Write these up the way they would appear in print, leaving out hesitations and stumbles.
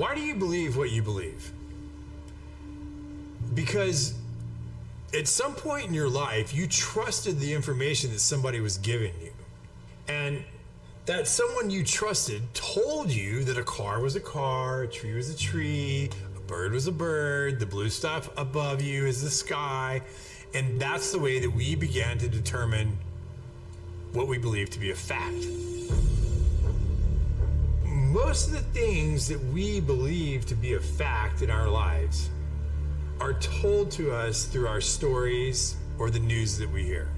Why do you believe what you believe? Because at some point in your life, you trusted the information that somebody was giving you. And that someone you trusted told you that a car was a car, a tree was a tree, a bird was a bird, the blue stuff above you is the sky. And that's the way that we began to determine what we believe to be a fact. Most of the things that we believe to be a fact in our lives are told to us through our stories or the news that we hear.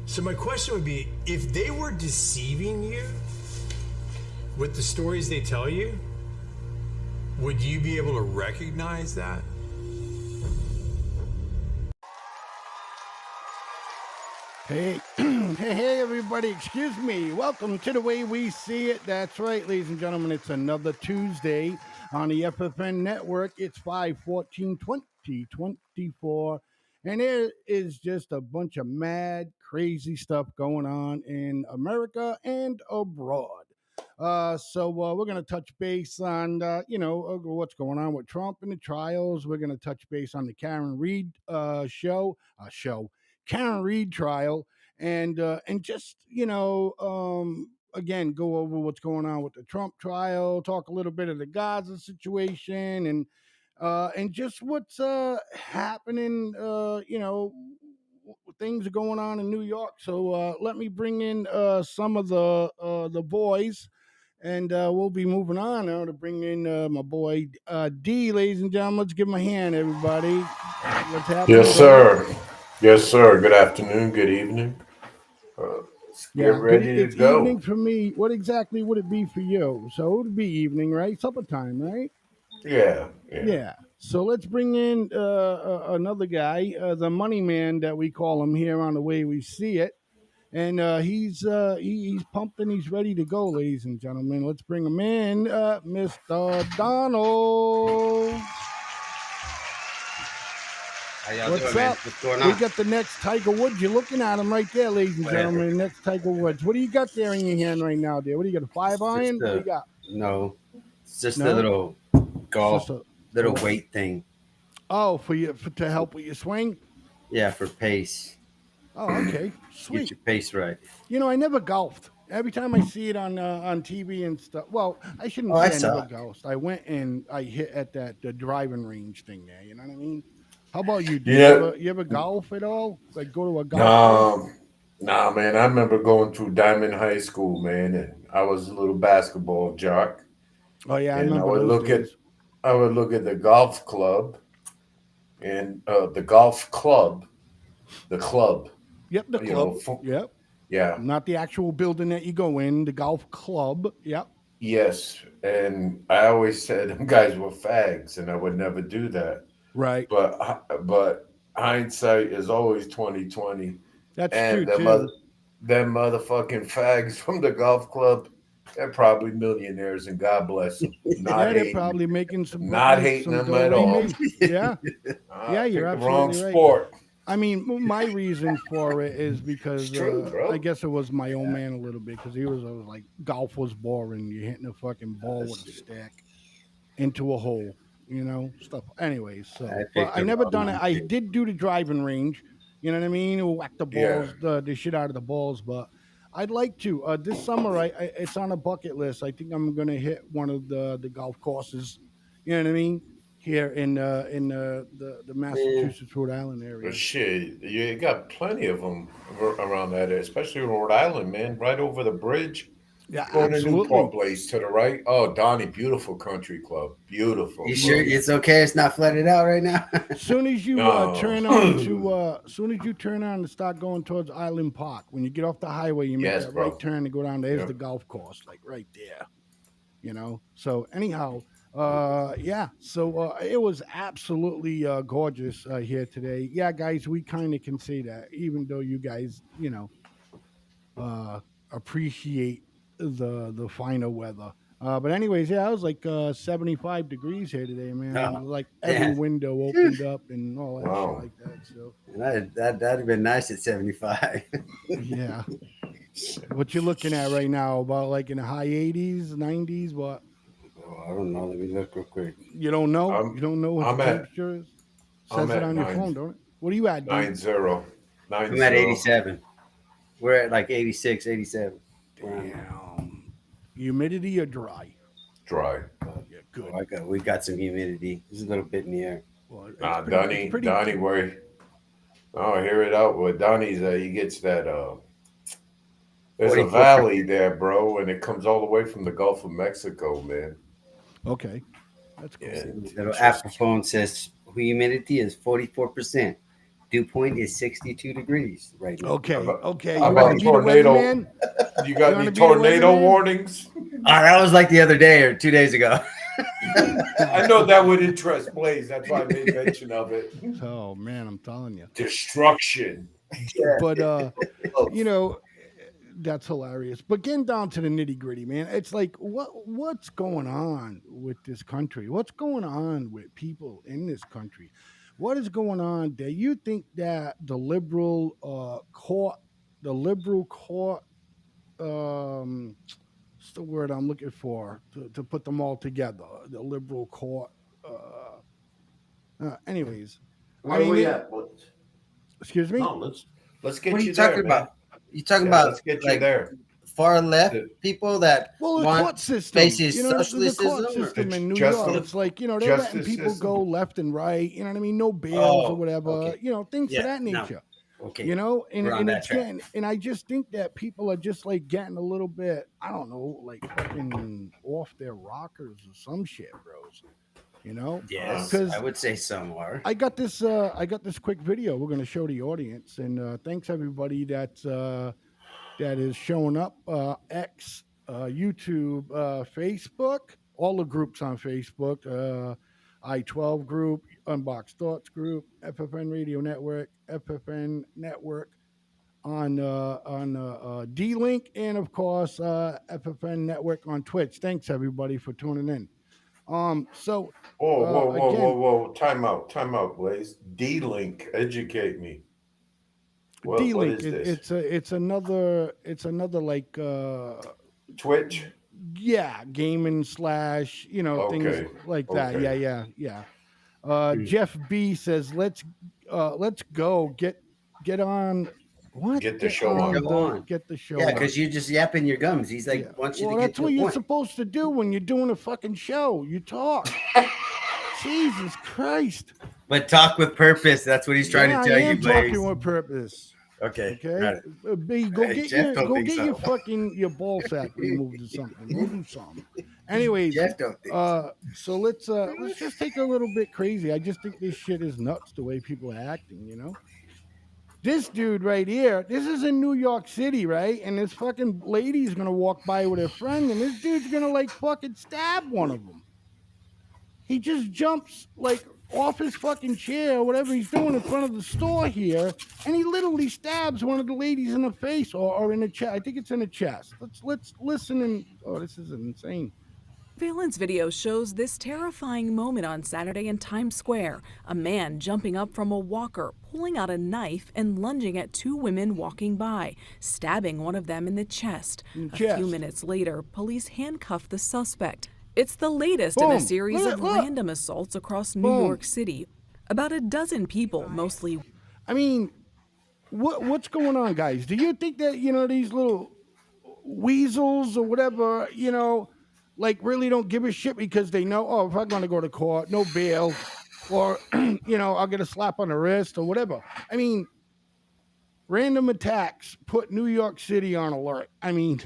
So my question would be, if they were deceiving you with the stories they tell you, would you be able to recognize that? Hey, hey, everybody, excuse me. Welcome to The Way We See It. That's right, ladies and gentlemen. It's another Tuesday on the FFN network. It's 5/14/2024. And there is just a bunch of mad, crazy stuff going on in America and abroad. So we're going to touch base on, what's going on with Trump and the trials. We're going to touch base on the Karen Reed Karen Reed trial, and just again go over what's going on with the Trump trial, talk a little bit of the Gaza situation, and just what's happening. Things are going on in New York. So let me bring in some of the boys. And we'll be moving on now to bring in my boy D, ladies and gentlemen. Let's give him a hand, everybody. What's happening? Yes, sir. Yes, sir. Good afternoon. Good evening. Let's get ready to It's go. evening for me. What exactly would it be for you? So it would be evening, right? Supper time, right? Yeah, yeah. Yeah. So let's bring in another guy, the money man that we call him here on The Way We See It. And he's pumped and he's ready to go, ladies and gentlemen. Let's bring him in, Mr. Donald. How y'all What's doing, man? up? What's going We on? got the next Tiger Woods. You're looking at him right there, ladies and Whatever. gentlemen. Next Tiger Woods. What do you got there in your hand right now, dear? What do you got? A 5-iron? What do you got? No, it's just No? a little golf, little weight thing. Oh, to help with your swing? Yeah, for pace. Oh, okay. Get Sweet. your pace right. I never golfed. Every time I see it on TV and stuff. Well, I shouldn't Oh, I say I never suck. golfed. I went and I hit at the driving range thing there. You know what I mean? How about you? Do Yeah. you ever golf at all? Like go to a golf course? Nah, man. I remember going through Diamond High School, man, and I was a little basketball jock, Oh yeah, I and remember those days. I would look at the golf club and the golf club, the club. Yep, the You club. know, Yep. yeah, Not the actual building that you go in, the golf club. Yep. yes. And I always said them guys were fags, and I would never do that. Right. But hindsight is always 2020, That's true and too. them motherfucking fags from the golf club, they're probably millionaires, and God bless them. Yeah, they're probably making Not hating some them dough at like all. me. Yeah. Yeah, you're Pick the wrong absolutely right. sport. I mean, my reason for it is It's because true, I bro. guess it was my old man a little bit because he was like golf was boring. You're hitting a fucking ball with a stick into a hole, stuff. Anyways, I but picked I the never wrong done it. one I too. did do the driving range. You know what I mean? Whack the Yeah. balls, the shit out of the balls. But I'd like to this summer. It's on a bucket list. I think I'm gonna hit one of the golf courses. You know what I mean? Here in the Man, Massachusetts Rhode Island But area. shit, you got plenty of them around that area, especially Rhode Island, man. Right over the bridge, Yeah, going to Newport absolutely. Place to the right. Oh, Donnie, beautiful country club. Beautiful, you sure bro. it's okay? It's not flooded out right now. Soon as you Oh, soon as you turn on to start going towards Island Park, when you get off the highway, you make yes, that right bro. turn to go down. There's Yeah. the golf course, like right there. So anyhow, yeah. So it was absolutely gorgeous here today. Yeah, guys, we kind of can say that, even though you guys, uh, appreciate the finer weather. But anyways, yeah, it was like 75 degrees here today, man. Oh, Like every damn. window opened up and all that shit Wow. like that. So That'd have been nice at 75. yeah, what you looking at right now? About like in the high 80s, 90s? What? Oh, I don't know. Let me look real quick. You don't know? I'm- You don't know what I'm the at- temperature is? I'm Says it at on your 9 phone, don't it? What are you at, dude? 90. I'm at 87. We're at like 86, 87. Damn. Humidity or dry? Dry. Yeah, good. Oh, we got some humidity. There's a little bit in the air. Well, it's Nah, pretty, Donnie, where? Oh, hear it out. Where Donnie's he gets that. There's a 44. valley there, bro, and it comes all the way from the Gulf of Mexico, man. Okay. That's cool. Yeah, Little Apple phone says humidity is 44%. Dew point is 62 degrees right now. Okay. About- Okay. how You about want to be the tornado? weatherman? You got You wanna any be the tornado weatherman? warnings? That was like the other day or 2 days ago. I know that would interest Blaze. That's why I made mention of it. Oh man, I'm telling you. Destruction. But you know, that's hilarious. But getting down to the nitty gritty, man, it's like what's going on with this country? What's going on with people in this country? What is going on? Do you think that the liberal court, what's the word I'm looking for to put them all together? The liberal court. Anyways, Where I mean, we at, Blaze? excuse me. No, let's get What are you you talking there, about? You talking Man. Yeah, about let's get you like there. far left The- people that Well, the want court system, faces you know, the socialism court or- system in New Justice- York, it's like, you know, they're letting justice people system. go left and right, you know what I mean? No bails Oh, or whatever, okay. you know, things Yeah, of that no. nature. Okay. You know, and, We're on and that it's track. getting, and I just think that people are just like getting a little bit, I don't know, like fucking off their rockers or some shit, bros. You know? Yes, 'Cause I would say some are. I got this quick video we're gonna show the audience, and thanks everybody that is showing up. X, YouTube, Facebook, all the groups on Facebook, I-12 group, Unboxed Thoughts group, FFN Radio Network, FFN Network on D-Link, and of course FFN Network on Twitch. Thanks everybody for tuning in. So Whoa. Time out, Blaze. D-Link, educate me. What D-Link, is this? it's another like Twitch? yeah, gaming slash, you know, things Okay, like that. okay. Yeah. Jeff B says, let's go get on. What? Get the show on. Go on. Get the show Yeah, on. because you're just yapping your gums. He's like, Yeah. wants you Well, to get that's to what the you're point. supposed to do when you're doing a fucking show. You talk. Jesus Christ. But talk with purpose. That's what he's trying to tell I am you, Blaze. talking with purpose. Okay. Okay, got it. B, go Hey, get Jeff don't think your so. fucking your ball sack removed or something. Go do something. Anyways, Jeff don't think so let's just take a little bit crazy. I just think this shit is nuts the way people are acting. You know, this dude right here. This is in New York City, right? And this fucking lady's gonna walk by with her friend, and this dude's gonna like fucking stab one of them. He just jumps like off his fucking chair or whatever he's doing in front of the store here, and he literally stabs one of the ladies in the face or in the chest. I think it's in the chest. Let's listen and this is insane. Surveillance video shows this terrifying moment on Saturday in Times Square. A man jumping up from a walker, pulling out a knife and lunging at two women walking by, stabbing one of them in the chest. A few minutes later, police handcuffed the suspect. It's the latest in a series of random assaults across New York City. About a dozen people, mostly. I mean, what's going on, guys? Do you think that, you know, these little weasels or whatever, you know, like really don't give a shit because they know, oh, if I'm going to go to court, no bail, or, you know, I'll get a slap on the wrist or whatever. I mean, random attacks put New York City on alert. I mean,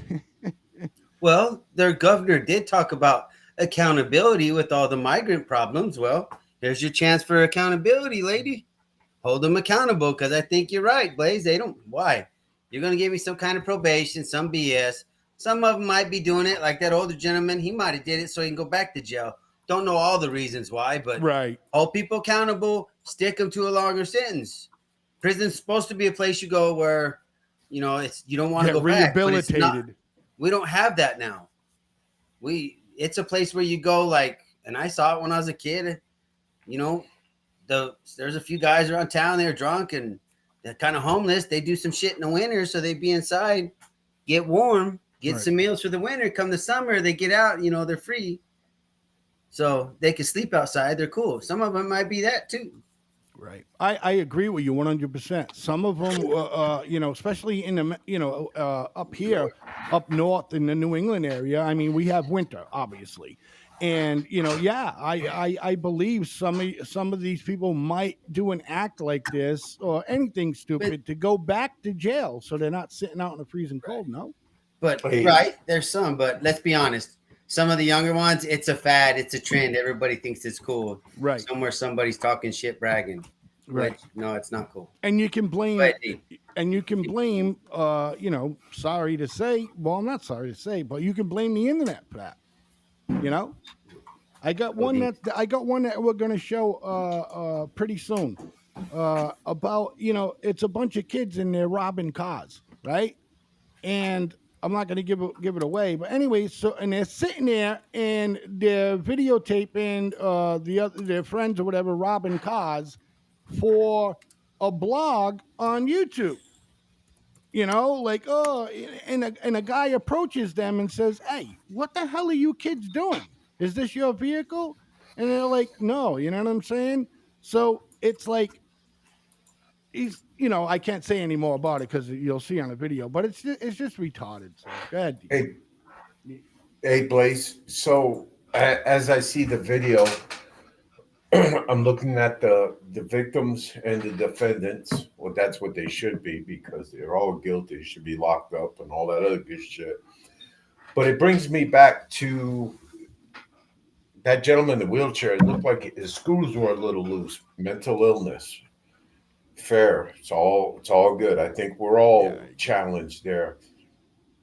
Well, their governor did talk about accountability with all the migrant problems. Well, here's your chance for accountability, lady. Hold them accountable, because I think you're right, Blaze. They don't. Why? You're going to give me some kind of probation, some BS. Some of them might be doing it, like that older gentleman. He might have did it so he can go back to jail. Don't know all the reasons why, but right. hold people accountable, stick them to a longer sentence. Prison's supposed to be a place you go where, you know, it's you don't want to go back. But it's not. We don't have that now. It's a place where you go, like, and I saw it when I was a kid. You know, there's a few guys around town, they're drunk and they're kind of homeless. They do some shit in the winter, so they be inside, get warm, get some meals for the winter. Come the summer, they get out, you know, they're free. so they can sleep outside. They're cool. Some of them might be that too. Right. I agree with you 100%. Some of them, especially in the, up here, up north in the New England area, I mean, we have winter, obviously. And, I believe some of these people might do an act like this or anything stupid to go back to jail. So they're not sitting out in the freezing cold. No. But right, there's some, but let's be honest. Some of the younger ones, it's a fad, it's a trend. Everybody thinks it's cool. Right. Somewhere somebody's talking shit, bragging. Right. Which, no, it's not cool. And you can blame, sorry to say, well, I'm not sorry to say, but you can blame the internet for that. I got one that we're going to show pretty soon about, it's a bunch of kids and they're robbing cars, right? And I'm not going to give it away, but anyway, and they're sitting there and they're videotaping their friends or whatever robbing cars for a blog on YouTube. And a guy approaches them and says, "Hey, what the hell are you kids doing? Is this your vehicle?" And they're like, "No," you know what I'm saying? So it's like he's, I can't say any more about it because you'll see on the video, but it's just retarded. So go ahead. Hey, Blaze. So as I see the video, I'm looking at the victims and the defendants. Well, that's what they should be because they're all guilty, should be locked up and all that other good shit. But it brings me back to that gentleman in the wheelchair. It looked like his screws were a little loose. Mental illness. Fair. It's all good. I think we're all challenged there.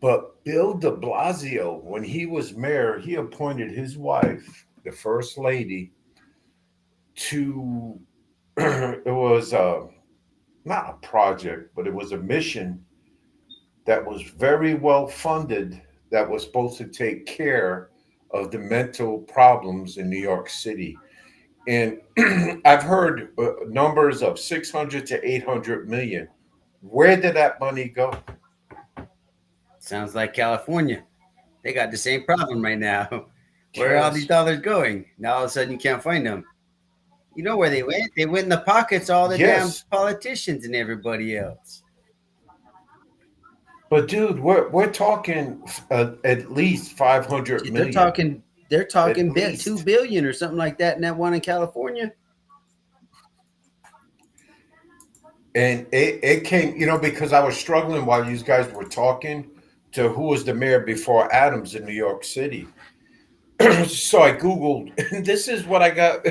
But Bill de Blasio, when he was mayor, he appointed his wife, the first lady, to it was not a project, but it was a mission that was very well funded that was supposed to take care of the mental problems in New York City. And I've heard numbers of 600 to 800 million. Where did that money go? Sounds like California. They got the same problem right now. Where are all these dollars going? Now all of a sudden you can't find them. You know where they went? They went in the pockets of all the damn politicians and everybody else. But dude, we're talking at least 500 million. They're talking big 2 billion or something like that in that one in California. And it came, because I was struggling while you guys were talking to who was the mayor before Adams in New York City. So I Googled, and this is what I got.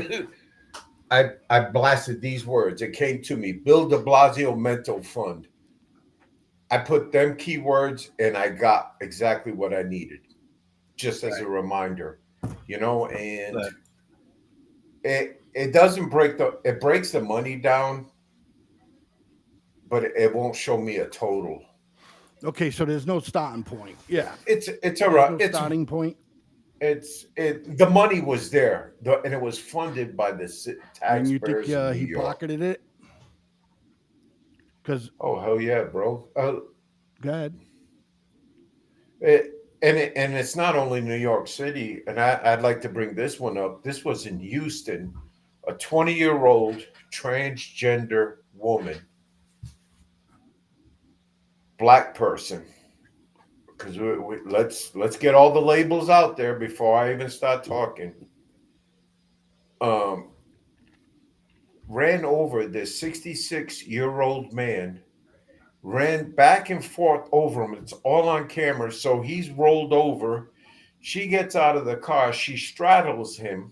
I blasted these words. It came to me, Bill de Blasio Mental Fund. I put them keywords and I got exactly what I needed, just as a reminder, and it doesn't it breaks the money down, but it won't show me a total. Okay, so there's no starting point. Yeah. It's starting point. The money was there, and it was funded by the taxpayers. And you think he pocketed it? Because hell yeah, bro. Go ahead. And it's not only New York City, and I'd like to bring this one up. This was in Houston, a 20-year-old transgender woman, black person. Because let's get all the labels out there before I even start talking. Ran over this 66-year-old man, ran back and forth over him. It's all on camera. So he's rolled over. She gets out of the car. She straddles him,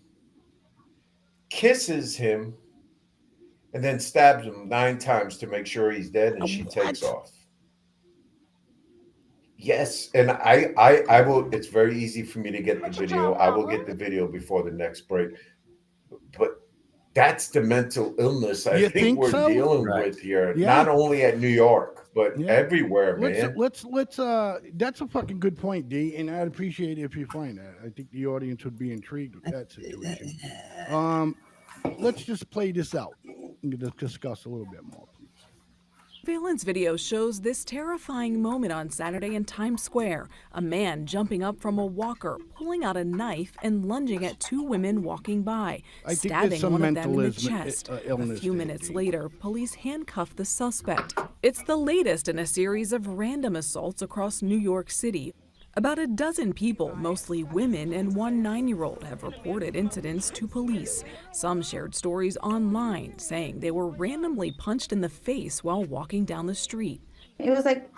kisses him, and then stabs him 9 times to make sure he's dead. And she takes off. Yes, and I will. It's very easy for me to get the video. I will get the video before the next break. But that's the mental illness I think we're dealing with here. Yeah. Not only at New York, but everywhere, man. Let's that's a fucking good point, D, and I'd appreciate it if you find that. I think the audience would be intrigued with that situation. Let's just play this out and discuss a little bit more, please. Surveillance video shows this terrifying moment on Saturday in Times Square. A man jumping up from a walker, pulling out a knife and lunging at two women walking by, stabbing one of them in the chest. A few minutes later, police handcuffed the suspect. It's the latest in a series of random assaults across New York City. About a dozen people, mostly women and one 9-year-old, have reported incidents to police. Some shared stories online, saying they were randomly punched in the face while walking down the street. It was like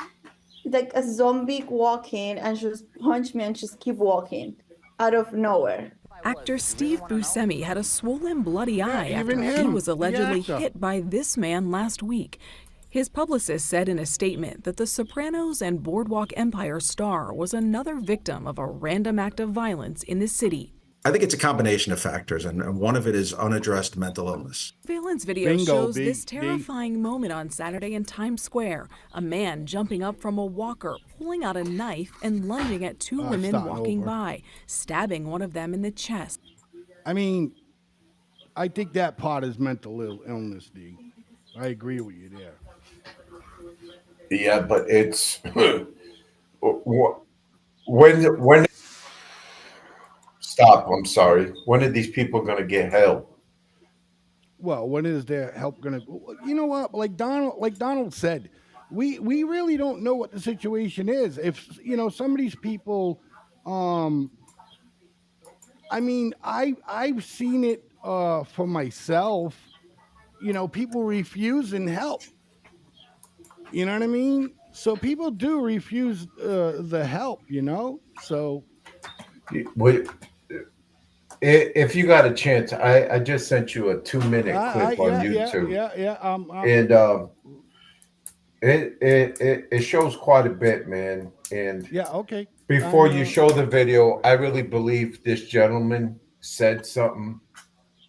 a zombie walking, and she just punched me and just keep walking out of nowhere. Actor Steve Buscemi had a swollen, bloody eye after he was allegedly hit by this man last week. His publicist said in a statement that The Sopranos and Boardwalk Empire star was another victim of a random act of violence in the city. I think it's a combination of factors, and one of it is unaddressed mental illness. Surveillance video shows this terrifying moment on Saturday in Times Square. A man jumping up from a walker, pulling out a knife and lunging at two women walking by, stabbing one of them in the chest. I mean, I think that part is mental illness, D. I agree with you there. Yeah, but it's when stop. I'm sorry. When are these people going to get help? Well, when is their help going to? You know what? Like Donald said, we really don't know what the situation is. If some of these people, I mean, I've seen it for myself. People refusing help. You know what I mean? So people do refuse the help, So if you got a chance, I just sent you a 2-minute clip on YouTube. It shows quite a bit, man. And okay. Before you show the video, I really believe this gentleman said something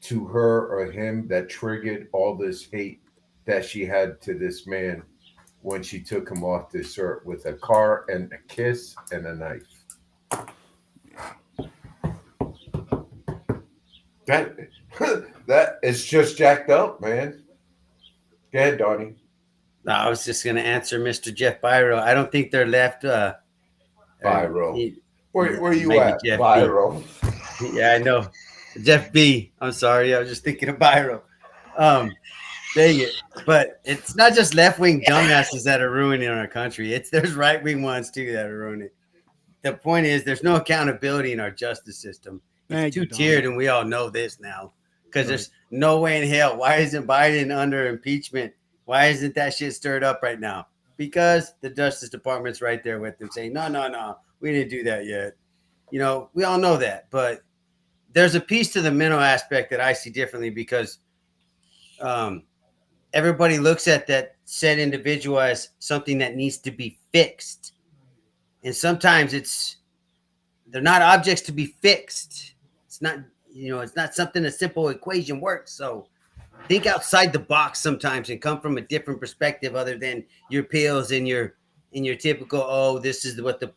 to her or him that triggered all this hate that she had to this man when she took him off this earth with a car and a kiss and a knife. That is just jacked up, man. Go ahead, Donnie. No, I was just going to answer Mr. Jeff Byro. I don't think they're left. Byro. Where you at, Byro? Yeah, I know. Jeff B. I'm sorry. I was just thinking of Byro. Dang it. But it's not just left-wing dumbasses that are ruining our country. There's right-wing ones, too, that are ruining it. The point is there's no accountability in our justice system. It's two-tiered, and we all know this now. Because there's no way in hell. Why isn't Biden under impeachment? Why isn't that shit stirred up right now? Because the Justice Department's right there with them saying, no, we didn't do that yet. We all know that. But there's a piece to the mental aspect that I see differently because everybody looks at that said individual as something that needs to be fixed. And sometimes they're not objects to be fixed. It's not, it's not something a simple equation works. So think outside the box sometimes and come from a different perspective other than your pills and your typical, this is what the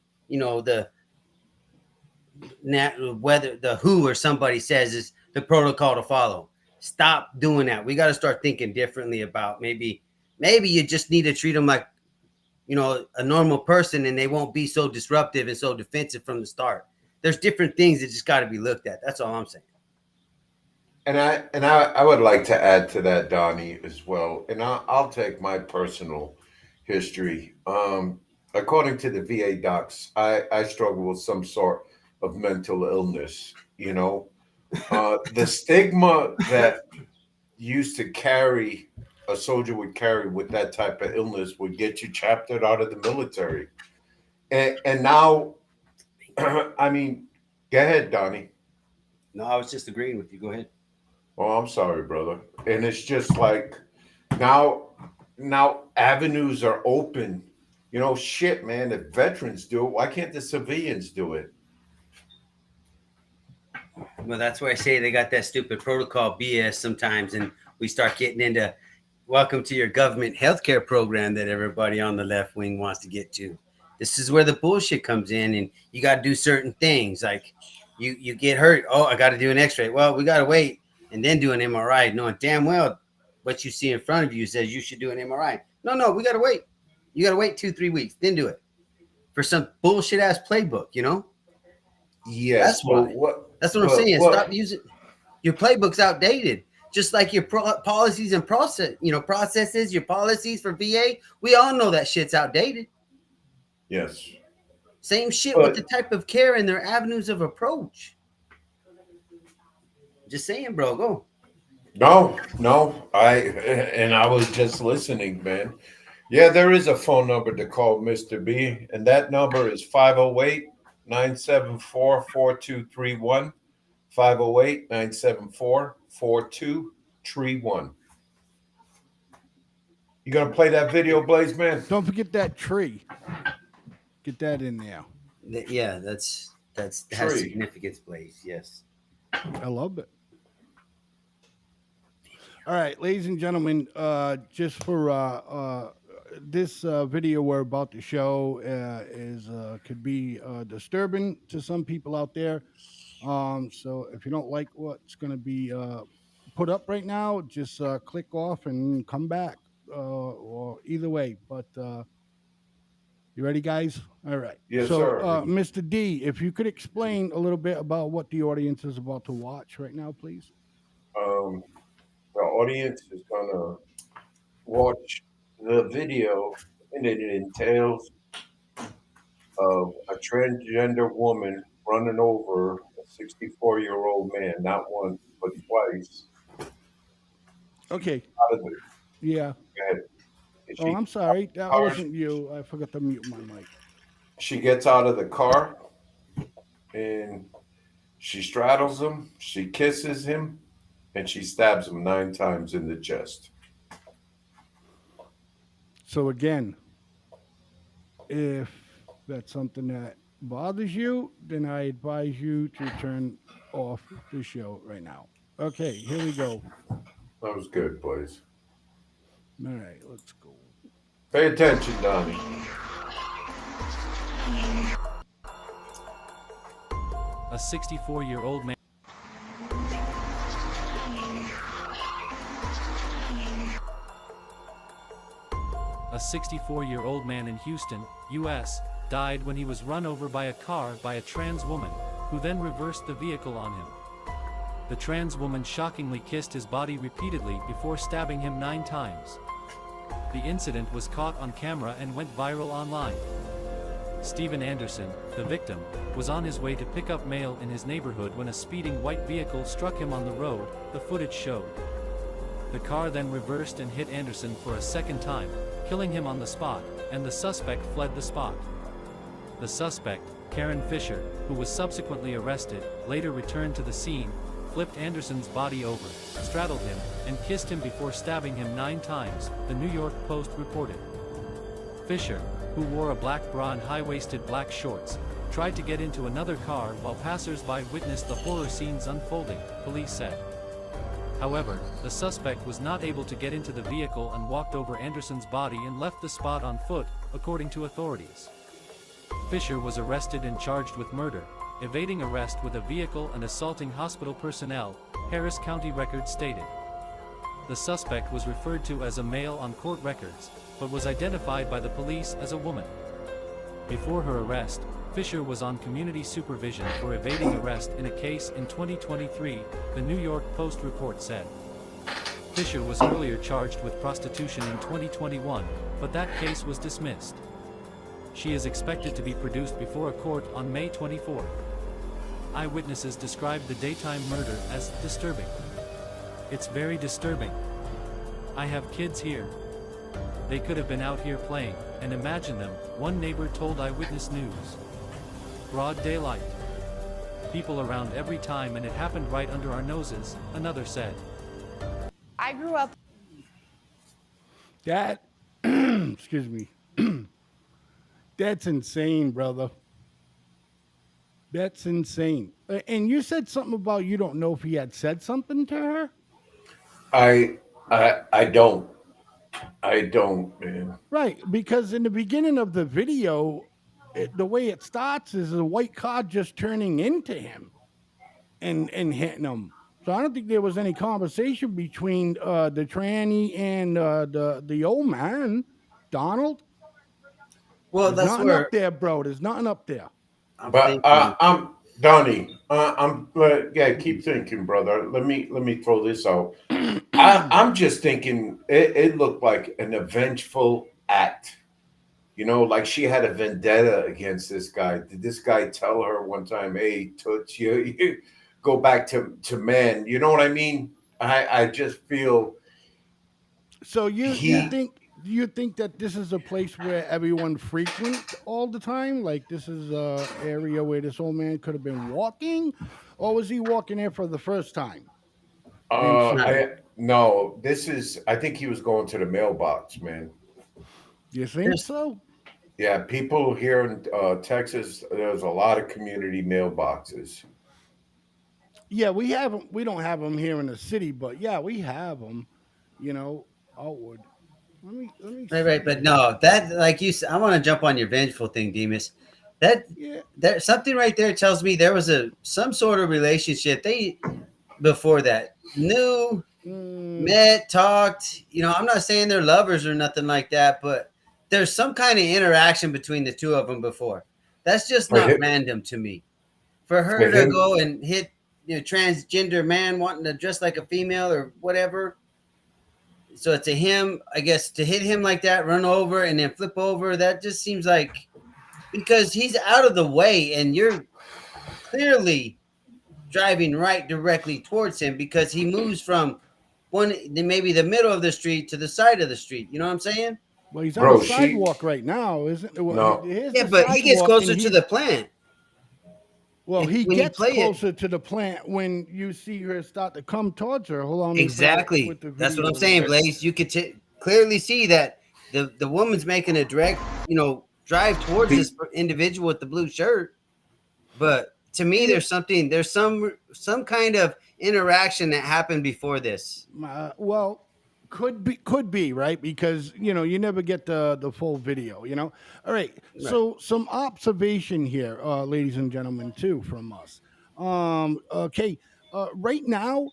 whether the WHO or somebody says is the protocol to follow. Stop doing that. We got to start thinking differently about maybe you just need to treat them like, a normal person and they won't be so disruptive and so defensive from the start. There's different things that just got to be looked at. That's all I'm saying. And I would like to add to that, Donnie, as well. And I'll take my personal history. According to the VA docs, I struggle with some sort of mental illness. The stigma that used to carry a soldier would carry with that type of illness would get you chaptered out of the military. And now, I mean, go ahead, Donnie. No, I was just agreeing with you. Go ahead. Oh, I'm sorry, brother. And it's just like now avenues are open. Shit, man, if veterans do it, why can't the civilians do it? Well, that's why I say they got that stupid protocol BS sometimes, and we start getting into welcome to your government healthcare program that everybody on the left wing wants to get to. This is where the bullshit comes in, and you got to do certain things. Like you get hurt. Oh, I got to do an x-ray. Well, we got to wait and then do an MRI, knowing damn well what you see in front of you says you should do an MRI. No, we got to wait. You got to wait 2-3 weeks, then do it for some bullshit ass playbook, you know? Yes. That's why. That's what I'm saying. Stop using your playbook's outdated. Just like your policies and processes, your policies for VA. We all know that shit's outdated. Yes. Same shit with the type of care and their avenues of approach. Just saying, bro. Go. No. I was just listening, man. Yeah, there is a phone number to call Mr. B, and that number is 508-974-4231. 508-974-4231. You gonna play that video, Blaze Man? Don't forget that tree. Get that in there. Yeah, that's has significance, Blaze. Yes. I love it. All right, ladies and gentlemen, just for this video we're about to show could be disturbing to some people out there. So if you don't like what's going to be put up right now, just click off and come back, or either way. But you ready, guys? All right. Yes, so, sir. Mr. D, if you could explain a little bit about what the audience is about to watch right now, please. The audience is gonna watch the video, and it entails of a transgender woman running over a 64-year-old man, not once but twice. Okay. Yeah. Go ahead. Oh, I'm sorry. That wasn't you. I forgot to mute my mic. She gets out of the car and she straddles him, she kisses him, and she stabs him 9 times in the chest. So again, if that's something that bothers you, then I advise you to turn off the show right now. Okay, here we go. That was good, boys. All right, let's go. Pay attention, Donnie. A 64-year-old man. A 64-year-old man in Houston, U.S., died when he was run over by a car by a trans woman, who then reversed the vehicle on him. The trans woman shockingly kissed his body repeatedly before stabbing him 9 times. The incident was caught on camera and went viral online. Stephen Anderson, the victim, was on his way to pick up mail in his neighborhood when a speeding white vehicle struck him on the road, the footage showed. The car then reversed and hit Anderson for a second time, killing him on the spot, and the suspect fled the spot. The suspect, Karen Fisher, who was subsequently arrested, later returned to the scene, flipped Anderson's body over, straddled him, and kissed him before stabbing him 9 times, the New York Post reported. Fisher, who wore a black bra and high-waisted black shorts, tried to get into another car while passers-by witnessed the horror scenes unfolding, police said. However, the suspect was not able to get into the vehicle and walked over Anderson's body and left the spot on foot, according to authorities. Fisher was arrested and charged with murder, evading arrest with a vehicle and assaulting hospital personnel, Harris County records stated. The suspect was referred to as a male on court records, but was identified by the police as a woman. Before her arrest, Fisher was on community supervision for evading arrest in a case in 2023, the New York Post report said. Fisher was earlier charged with prostitution in 2021, but that case was dismissed. She is expected to be produced before a court on May 24. Eyewitnesses described the daytime murder as disturbing. It's very disturbing. I have kids here. They could have been out here playing, and imagine them, one neighbor told Eyewitness News. Broad daylight. People around every time and it happened right under our noses, another said. I grew up. That, excuse me. That's insane, brother. That's insane. And you said something about you don't know if he had said something to her? I don't. I don't, man. Right, because in the beginning of the video, the way it starts is a white car just turning into him and hitting him. So I don't think there was any conversation between the tranny and the old man, Donald. Well, There's that's nothing where up there, bro. There's nothing up there. I'm But thinking. I'm Donnie. Yeah. Keep thinking, brother. Let me throw this out. I'm just thinking it looked like an vengeful act. You know, like she had a vendetta against this guy. Did this guy tell her one time, "Hey, Toots, you go back to man"? You know what I mean? I just feel So you he. think that this is a place where everyone frequent all the time? Like this is a area where this old man could have been walking, or was he walking there for the first time? And so No. This is. I think he was going to the mailbox, man. you think There's so? Yeah, people here in Texas, there's a lot of community mailboxes. Yeah, we have them. We don't have them here in the city, but yeah, we have them. You know, outward. Let me right, see. but no, that like you said, I want to jump on your vengeful thing, Demas. That Yeah. there something right there tells me there was some sort of relationship they before that knew, met, talked. You know, I'm not saying they're lovers or nothing like that, but there's some kind of interaction between the two of them before. That's just For not him, random to me. For for her to him, go and hit, transgender man wanting to dress like a female or whatever. So to him, I guess to hit him like that, run over and then flip over, that just seems like because he's out of the way and you're clearly driving right directly towards him because he moves from maybe the middle of the street to the side of the street. You know what I'm saying? Well, he's on the bro. She sidewalk right now, isn't it? Well, no. here's Yeah, the but he gets sidewalk, and closer to the plant. well, And he when you gets play it, closer to the plant when you see her start to come towards her. Hold on, let me exactly. put the That's what video I'm saying, up. Blaze. You could clearly see that the woman's making a direct, drive towards this individual with the blue shirt. But to me, there's some kind of interaction that happened before this. Well, could be right because you never get the full video. All right. So some observation here, ladies and gentlemen, too from us. Okay. Right now,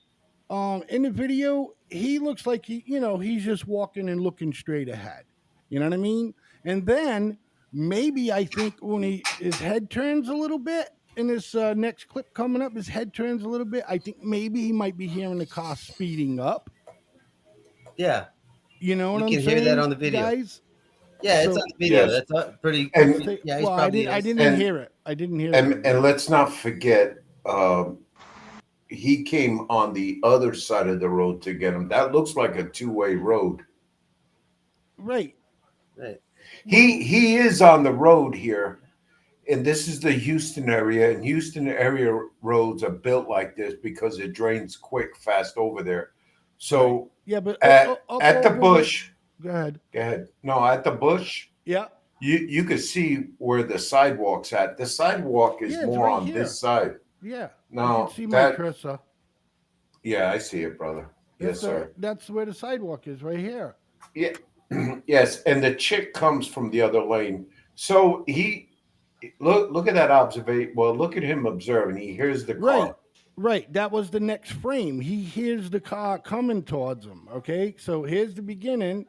in the video, he looks like he's just walking and looking straight ahead. You know what I mean? And then maybe I think when his head turns a little bit in this next clip coming up, his head turns a little bit. I think maybe he might be hearing the car speeding up. Yeah. You know what You I'm can saying, hear that on the video. guys? Yeah, it's So- on the video. Yes. That's pretty. And Yeah, he's well, probably. I didn't And- hear it. I didn't hear it. and let's not forget, he came on the other side of the road to get him. That looks like a two-way road. Right. Right. He is on the road here, and this is the Houston area. And Houston area roads are built like this because it drains quick, fast over there. So Yeah, but at the over bush, Go ahead. go ahead. No, at the bush, Yeah. you could see where the sidewalk's at. The sidewalk is Yeah, it's more right on here. this side. Yeah. No, you can see my that cursor. yeah, I see it, brother. Yes, sir. That's where the sidewalk is, right here. Yeah, yes, and the chick comes from the other lane. So he look at that observation. Well, look at him observing. He hears the car. Right. That was the next frame. He hears the car coming towards him. Okay. So here's the beginning.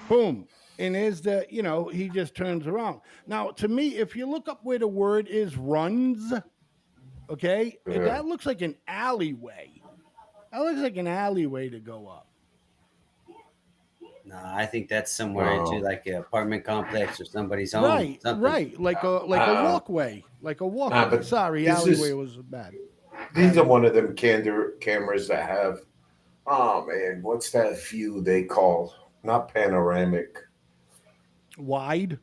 Boom. And there's he just turns around. Now, to me, if you look up where the word is runs, okay, Yeah. that looks like an alleyway. That looks like an alleyway to go up. No, I think that's somewhere into like an apartment complex or somebody's home. Right. something. Right. Like a walkway. Like a walkway. but Sorry, this alleyway is- was bad. These are one of them cameras that have. Oh man, what's that view they call? Not panoramic. Wide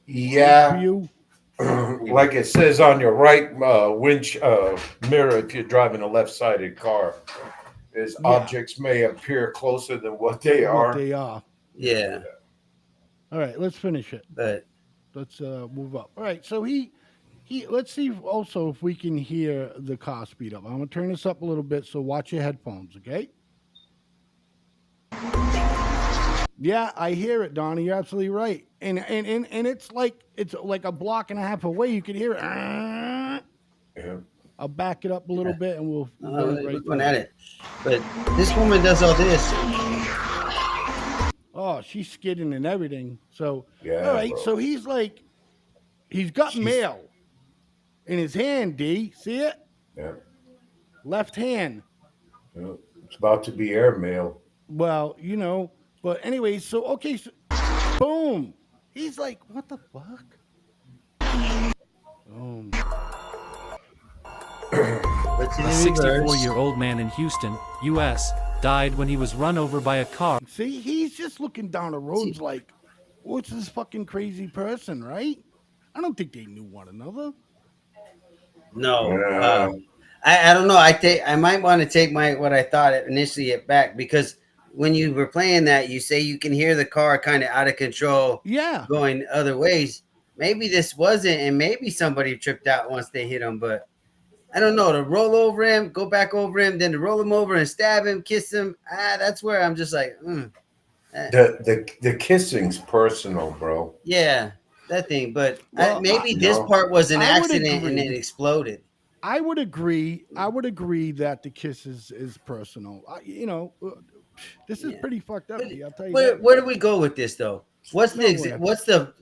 Yeah, view. like it says on your right mirror if you're driving a left-sided car. Is Yeah. objects may appear closer than what they What are. they are. Yeah, All right, let's finish it. but Let's move up. All right, so he let's see also if we can hear the car speed up. I'm gonna turn this up a little bit, so watch your headphones, okay? Yeah, I hear it, Donnie. You're absolutely right. And it's like a block and a half away. You can hear it. Yeah. I'll back it up a little bit and we'll go right we're going at it. But this woman does all this. Oh, she's skidding and everything. So, Yeah, all right. bro. So he's got mail in his hand, D. See it? Yeah. Left hand. Yeah. It's about to be airmail. Well, but anyway, so, okay. So, boom. He's like, what the fuck? Boom. A 64-year-old man in Houston, U.S., died when he was run over by a car. See, he's just looking down the roads like, what's this fucking crazy person, right? I don't think they knew one another. No. I don't know. I might want to take what I thought initially back, because when you were playing that, you say you can hear the car kind of out of control. Yeah. Going other ways. Maybe this wasn't, and maybe somebody tripped out once they hit him, but I don't know, to roll over him, go back over him, then to roll him over and stab him, kiss him. That's where I'm just like, The kissing's personal, bro. Yeah, that thing. But maybe this part was an accident and it exploded. I would agree. That the kiss is personal. This is pretty fucked up. I'll tell you. Where do we go with this though? What's the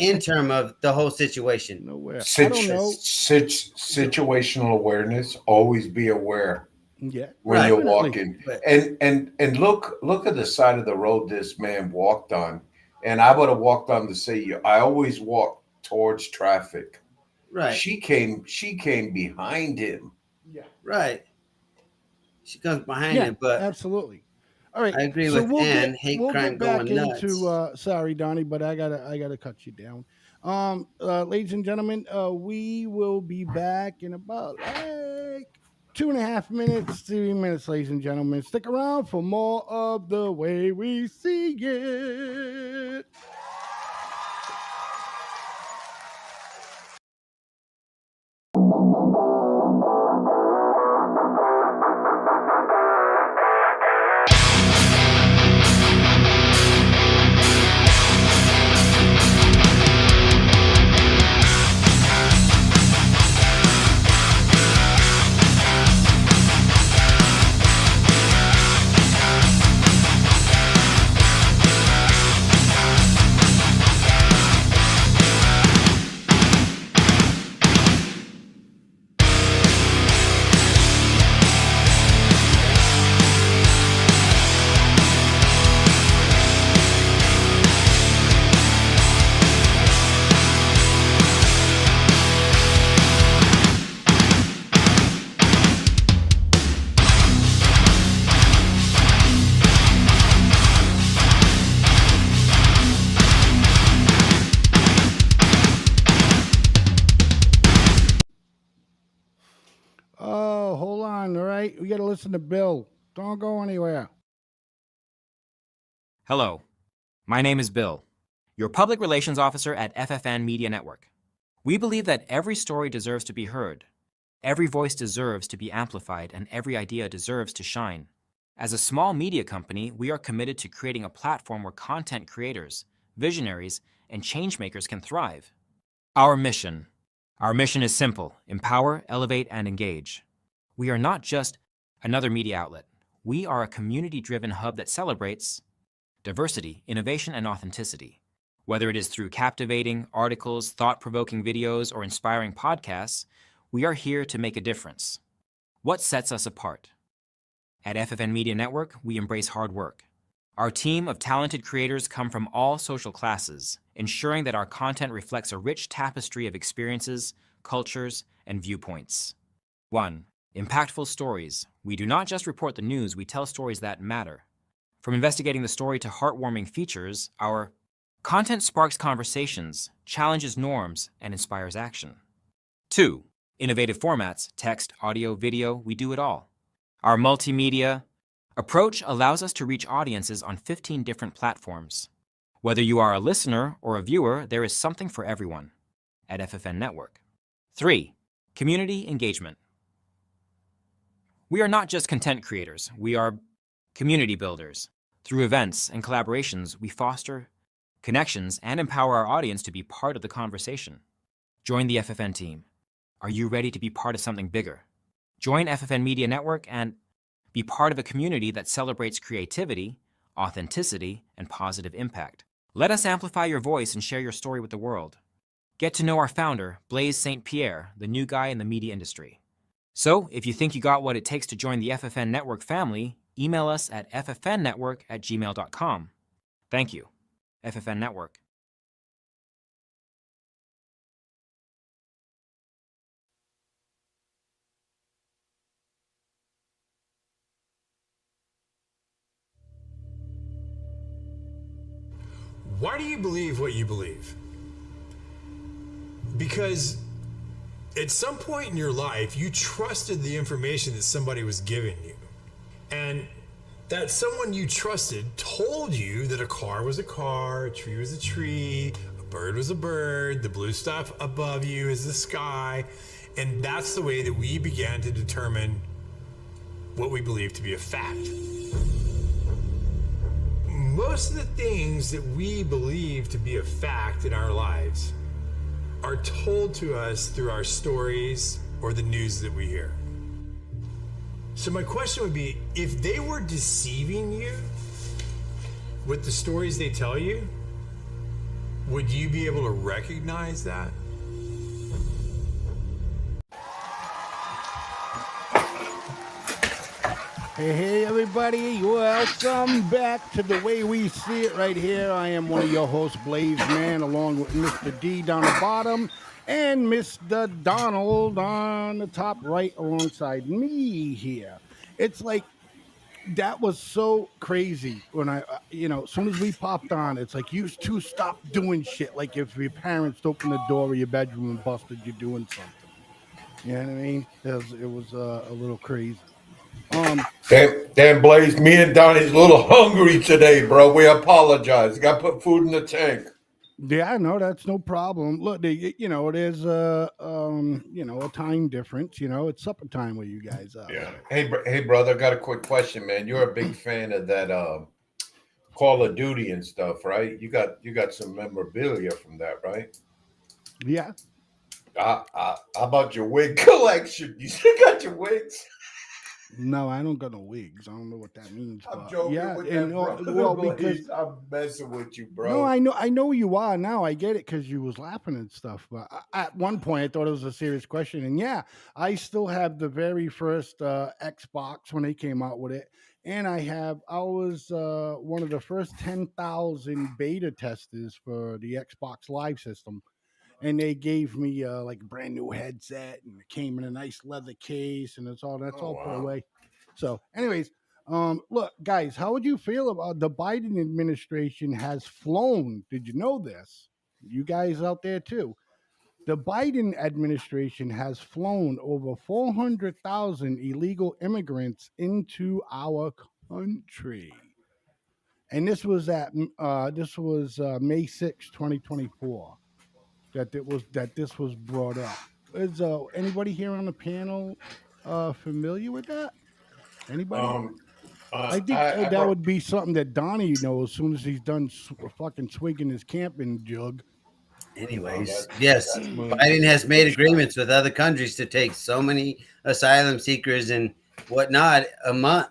end term of the whole situation? Nowhere. I don't know. Situational awareness. Always be aware. Yeah. When you're walking, and look at the side of the road this man walked on, and I would have walked on the same. I always walk towards traffic. Right. She came behind him. Yeah. Right. She comes behind him, but absolutely. All right. I agree with Ann. Hate crime going nuts. Sorry, Donnie, but I gotta cut you down. Ladies and gentlemen, we will be back in about 2.5 minutes, 3 minutes, ladies and gentlemen. Stick around for more of The Way We See It. Oh, hold on. All right. We got to listen to Bill. Don't go anywhere. Hello. My name is Bill, your public relations officer at FFN Media Network. We believe that every story deserves to be heard, every voice deserves to be amplified, and every idea deserves to shine. As a small media company, we are committed to creating a platform where content creators, visionaries, and changemakers can thrive. Our mission is simple: empower, elevate, and engage. We are not just another media outlet. We are a community-driven hub that celebrates diversity, innovation, and authenticity. Whether it is through captivating articles, thought-provoking videos, or inspiring podcasts, we are here to make a difference. What sets us apart? At FFN Media Network, we embrace hard work. Our team of talented creators come from all social classes, ensuring that our content reflects a rich tapestry of experiences, cultures, and viewpoints. 1. Impactful stories. We do not just report the news, we tell stories that matter. From investigating the story to heartwarming features, our content sparks conversations, challenges norms, and inspires action. 2. Innovative formats, text, audio, video, we do it all. Our multimedia approach allows us to reach audiences on 15 different platforms. Whether you are a listener or a viewer, there is something for everyone at FFN Network. 3. Community engagement. We are not just content creators, we are community builders. Through events and collaborations, we foster connections and empower our audience to be part of the conversation. Join the FFN team. Are you ready to be part of something bigger? Join FFN Media Network and be part of a community that celebrates creativity, authenticity, and positive impact. Let us amplify your voice and share your story with the world. Get to know our founder, Blaise St. Pierre, the new guy in the media industry. So, if you think you got what it takes to join the FFN Network family, email us at ffnnetwork@gmail.com. Thank you. FFN Network. Why do you believe what you believe? Because at some point in your life, you trusted the information that somebody was giving you. And that someone you trusted told you that a car was a car, a tree was a tree, a bird was a bird, the blue stuff above you is the sky. And that's the way that we began to determine what we believe to be a fact. Most of the things that we believe to be a fact in our lives are told to us through our stories or the news that we hear. So my question would be, if they were deceiving you with the stories they tell you, would you be able to recognize that? Hey, everybody. Welcome back to The Way We See It right here. I am one of your hosts, Blaise Man, along with Mr. D down the bottom and Mr. Donald on the top right alongside me here. It's like, that was so crazy when I, as soon as we popped on, it's like, you two stop doing shit. Like if your parents opened the door of your bedroom and busted you doing something. You know what I mean? It was a little crazy. Damn, Blaise, me and Donnie's a little hungry today, bro. We apologize. Got to put food in the tank. Yeah, no, that's no problem. Look, there's a time difference. It's supper time where you guys are. Yeah. Hey, brother, got a quick question, man. You're a big fan of that Call of Duty and stuff, right? You got some memorabilia from that, right? Yeah. How about your wig collection? You still got your wigs? No, I don't got no wigs. I don't know what that means. I'm joking with that, brother. Well, because I'm messing with you, bro. No, I know you are now. I get it because you was laughing and stuff. But at one point, I thought it was a serious question. And yeah, I still have the very first Xbox when they came out with it, and I was one of the first 10,000 beta testers for the Xbox Live system. And they gave me like a brand new headset, and it came in a nice leather case, and that's all put away. So, anyways, look, guys, how would you feel about the Biden administration has flown? Did you know this? You guys out there too. The Biden administration has flown over 400,000 illegal immigrants into our country. And this was May 6, 2024. That this was brought up. Is anybody here on the panel familiar with that? Anybody? I think that would be something that Donnie knows as soon as he's done fucking swigging his camping jug. Anyways, yes, Biden has made agreements with other countries to take so many asylum seekers and whatnot a month.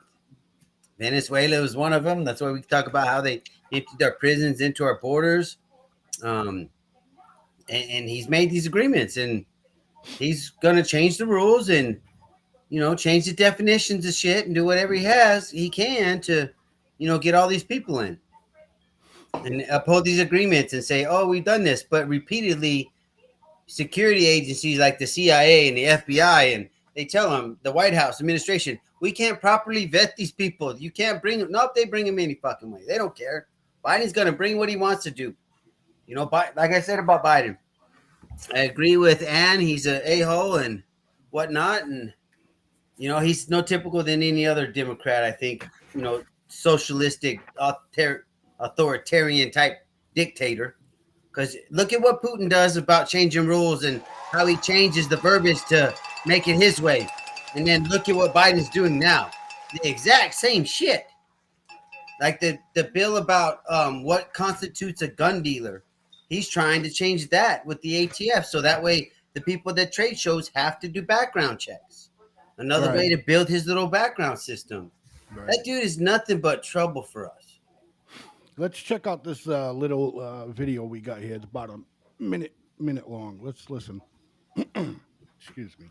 Venezuela was one of them. That's why we talk about how they emptied our prisons into our borders. And he's made these agreements, and he's gonna change the rules and change the definitions of shit and do whatever he can to get all these people in and uphold these agreements and say, oh, we've done this. But repeatedly, security agencies like the CIA and the FBI, and they tell them, the White House administration, we can't properly vet these people. You can't bring them. Nope, they bring them any fucking way. They don't care. Biden's gonna bring what he wants to do. Like I said about Biden, I agree with Ann. He's an a-hole and whatnot. And, he's no typical than any other Democrat, I think, socialistic, authoritarian type dictator. Because look at what Putin does about changing rules and how he changes the verbiage to make it his way. And then look at what Biden's doing now. The exact same shit. Like the bill about what constitutes a gun dealer. He's trying to change that with the ATF. So that way the people that trade shows have to do background checks. Another way to build his little background system. That dude is nothing but trouble for us. Let's check out this little video we got here. It's about a minute long. Let's listen. Excuse me.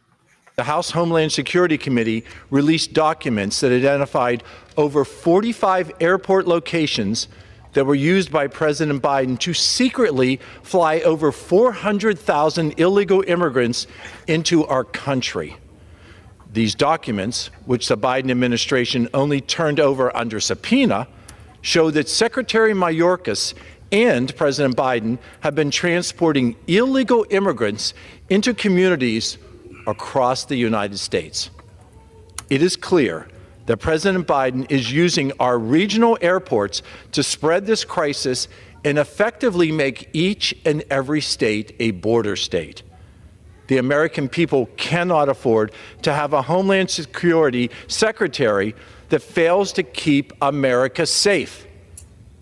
The House Homeland Security Committee released documents that identified over 45 airport locations that were used by President Biden to secretly fly over 400,000 illegal immigrants into our country. These documents, which the Biden administration only turned over under subpoena, show that Secretary Mayorkas and President Biden have been transporting illegal immigrants into communities across the United States. It is clear that President Biden is using our regional airports to spread this crisis and effectively make each and every state a border state. The American people cannot afford to have a Homeland Security secretary that fails to keep America safe.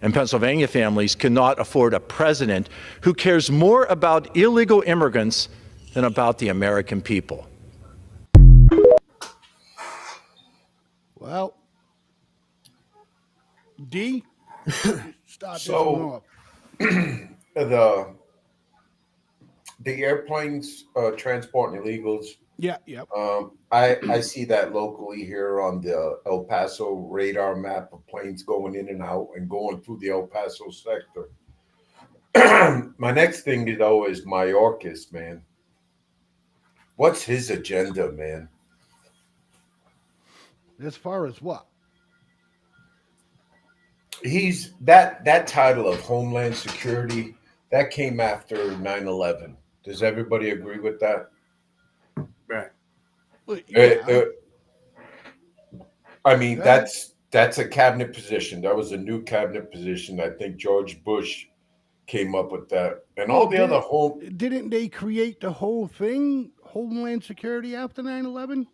And Pennsylvania families cannot afford a president who cares more about illegal immigrants than about the American people. Well, D, start so the airplanes transporting illegals. Yeah. I see that locally here on the El Paso radar map of planes going in and out and going through the El Paso sector. My next thing though is Mayorkas, man. What's his agenda, man? As far as what? He's that title of Homeland Security that came after 9/11. Does everybody agree with that? Right. I mean, that's a cabinet position. That was a new cabinet position. I think George Bush came up with that, and all the other Didn't they create the whole thing, Homeland Security, after 9/11?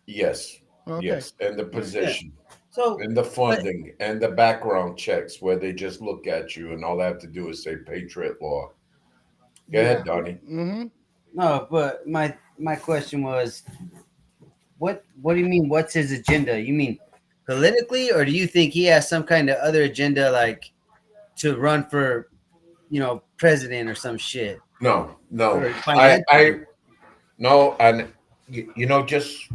Yes. Okay. Yes, and the position, so and the funding, and the background checks, where they just look at you, and all they have to do is say Patriot law. Go ahead, Donnie. Mm-hmm. No, but my question was, what do you mean? What's his agenda? You mean politically, or do you think he has some kind of other agenda, like to run for, president or some shit? No, Or I no, and just.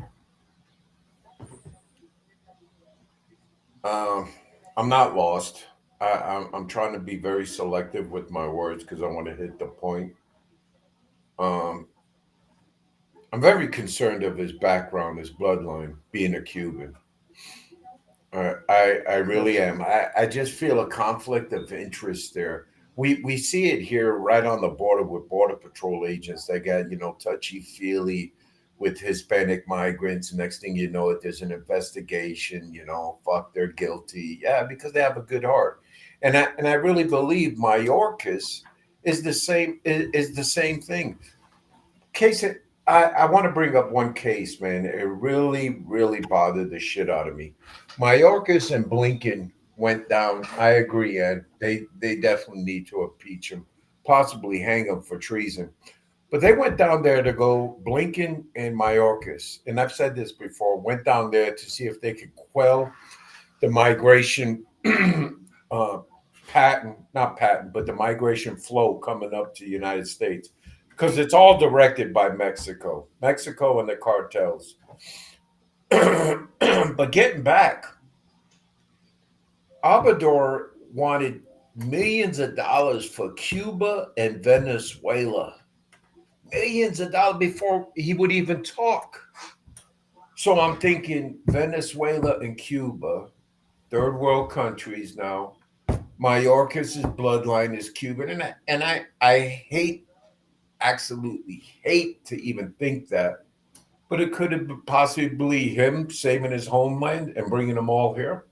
I'm not lost. I'm trying to be very selective with my words because I want to hit the point. I'm very concerned of his background, his bloodline, being a Cuban. I really am. I just feel a conflict of interest there. We see it here right on the border with Border Patrol agents. They got, touchy-feely with Hispanic migrants. Next thing you know, there's an investigation, fuck, they're guilty. Yeah, because they have a good heart. And I really believe Mayorkas is the same thing. I want to bring up one case, man. It really, really bothered the shit out of me. Mayorkas and Blinken went down. I agree, Ed. They definitely need to impeach him, possibly hang him for treason. But they went down there to go, Blinken and Mayorkas, and I've said this before, went down there to see if they could quell the migration but the migration flow coming up to the United States. Because it's all directed by Mexico and the cartels. But getting back, Obrador wanted millions of dollars for Cuba and Venezuela. Millions of dollars before he would even talk. So I'm thinking Venezuela and Cuba, third world countries now. Mayorkas' bloodline is Cuban. And I absolutely hate to even think that. But it could have possibly him saving his homeland and bringing them all here.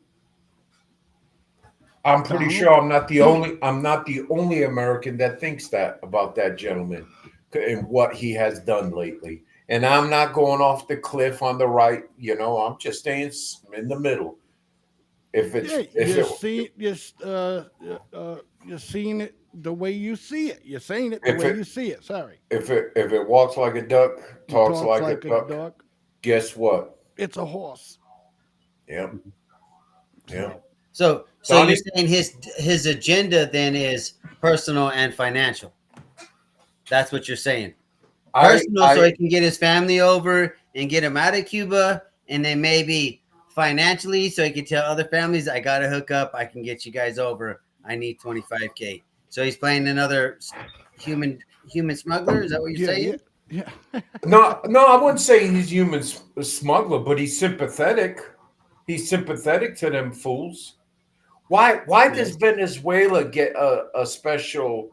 I'm pretty sure I'm not the only American that thinks that about that gentleman and what he has done lately. And I'm not going off the cliff on the right, I'm just staying in the middle. If it's you're seeing it the way you see it. You're saying it the way you see it. Sorry. If it walks like a duck, talks like a duck, guess what? It's a horse. Yep. Yeah. So you're saying his agenda then is personal and financial. That's what you're saying. Personal, so he can get his family over and get him out of Cuba, and then maybe financially, so he can tell other families, I got to hook up. I can get you guys over. I need $25K. So he's playing another human smuggler. Is that what you're saying? Yeah. No, I wouldn't say he's human smuggler, but he's sympathetic. He's sympathetic to them fools. Why does Venezuela get a special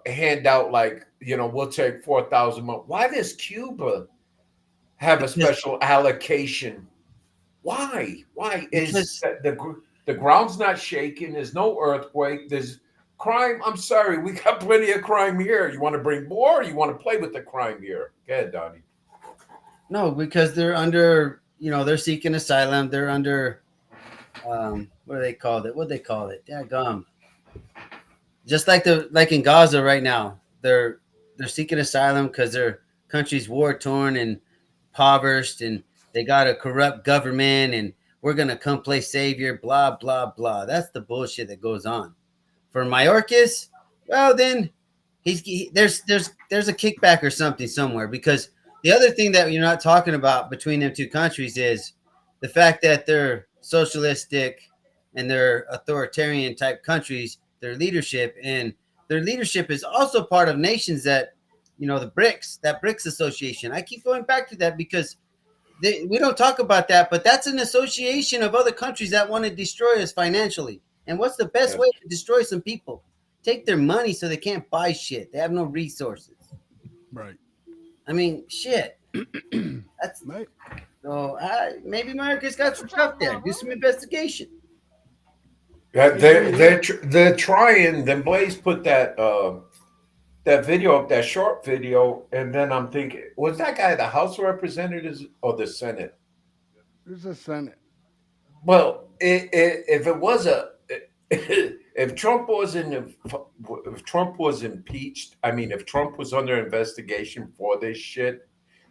handout like, we'll take 4,000 months? Why does Cuba have a special allocation? Why? Is the ground's not shaking? There's no earthquake. There's crime. I'm sorry, we got plenty of crime here. You want to bring more? Or you want to play with the crime here? Go ahead, Donnie. No, because they're under, they're seeking asylum. They're under, what do they call it? What do they call it? Daggum. Just like in Gaza right now, they're seeking asylum because their country's war torn and impoverished, and they got a corrupt government, and we're gonna come play savior. Blah blah blah. That's the bullshit that goes on. For Mayorkas, well then, there's a kickback or something somewhere, because the other thing that you're not talking about between them two countries is the fact that they're socialistic and they're authoritarian type countries. Their leadership is also part of nations that, the BRICS association. I keep going back to that because we don't talk about that, but that's an association of other countries that want to destroy us financially. And what's the best way to destroy some people? Take their money so they can't buy shit. They have no resources. Right. I mean, shit. That's right. So maybe America's got some stuff there. Do some investigation. Yeah, they're trying. Then Blaze put that video up, that short video, and then I'm thinking, was that guy the House of Representatives or the Senate? It was the Senate. Well, if it was if Trump was impeached, if Trump was under investigation for this shit,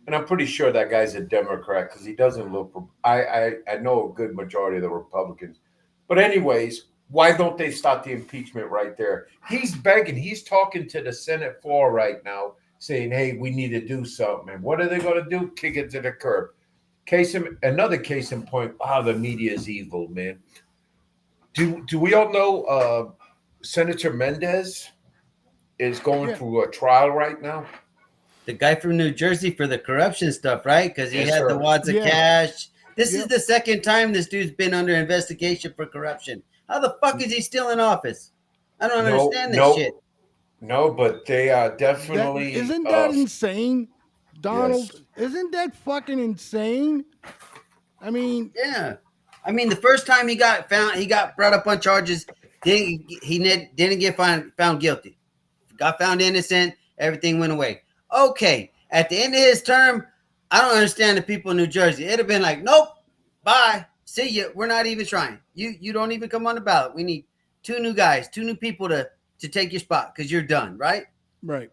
and I'm pretty sure that guy's a Democrat because he doesn't look. I know a good majority of the Republicans, but anyways. Why don't they stop the impeachment right there? He's begging. He's talking to the Senate floor right now, saying, "Hey, we need to do something." And what are they going to do? Kick it to the curb. Another case in point. Wow, the media is evil, man. Do we all know Senator Mendez is going through a trial right now? The guy from New Jersey for the corruption stuff, right? Because he had the wads of cash. This is the second time this dude's been under investigation for corruption. How the fuck is he still in office? I don't understand this shit. No, but they are definitely. Isn't that insane, Donald? Yes. Isn't that fucking insane? I mean, yeah. The first time he got brought up on charges. He didn't get found guilty. Got found innocent. Everything went away. Okay. At the end of his term, I don't understand the people in New Jersey. It'd have been like, nope, bye. See you. We're not even trying. You don't even come on the ballot. We need 2 new guys, 2 new people to take your spot because you're done, right? Right.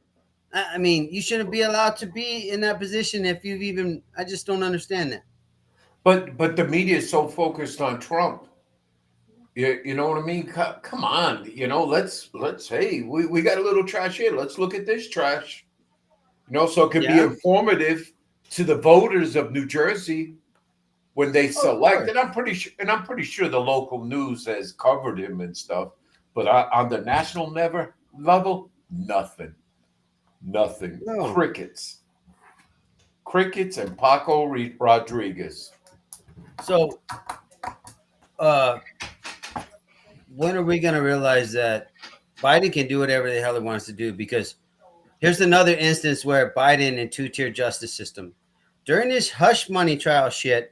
You shouldn't be allowed to be in that position if you've even. I just don't understand that. But the media is so focused on Trump. You know what I mean? Come on. Let's hey, we got a little trash here. Let's look at this trash. So it could be informative to the voters of New Jersey. When they select, and I'm pretty sure the local news has covered him and stuff, but on the national level, nothing. No. Crickets, and Paco Rodriguez. So, when are we going to realize that Biden can do whatever the hell he wants to do? Because here's another instance where Biden and 2-tier justice system during this hush money trial shit.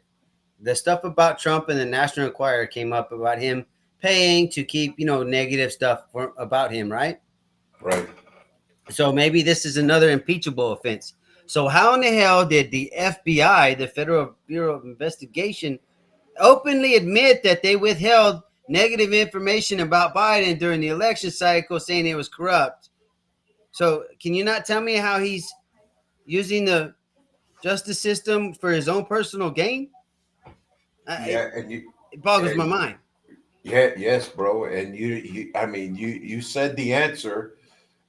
The stuff about Trump and the National Enquirer came up about him paying to keep, negative stuff about him, right? Right. So maybe this is another impeachable offense. So how in the hell did the FBI, the Federal Bureau of Investigation, openly admit that they withheld negative information about Biden during the election cycle, saying it was corrupt. So can you not tell me how he's using the justice system for his own personal gain? It boggles my mind. Yeah, yes, bro. And I mean, you said the answer.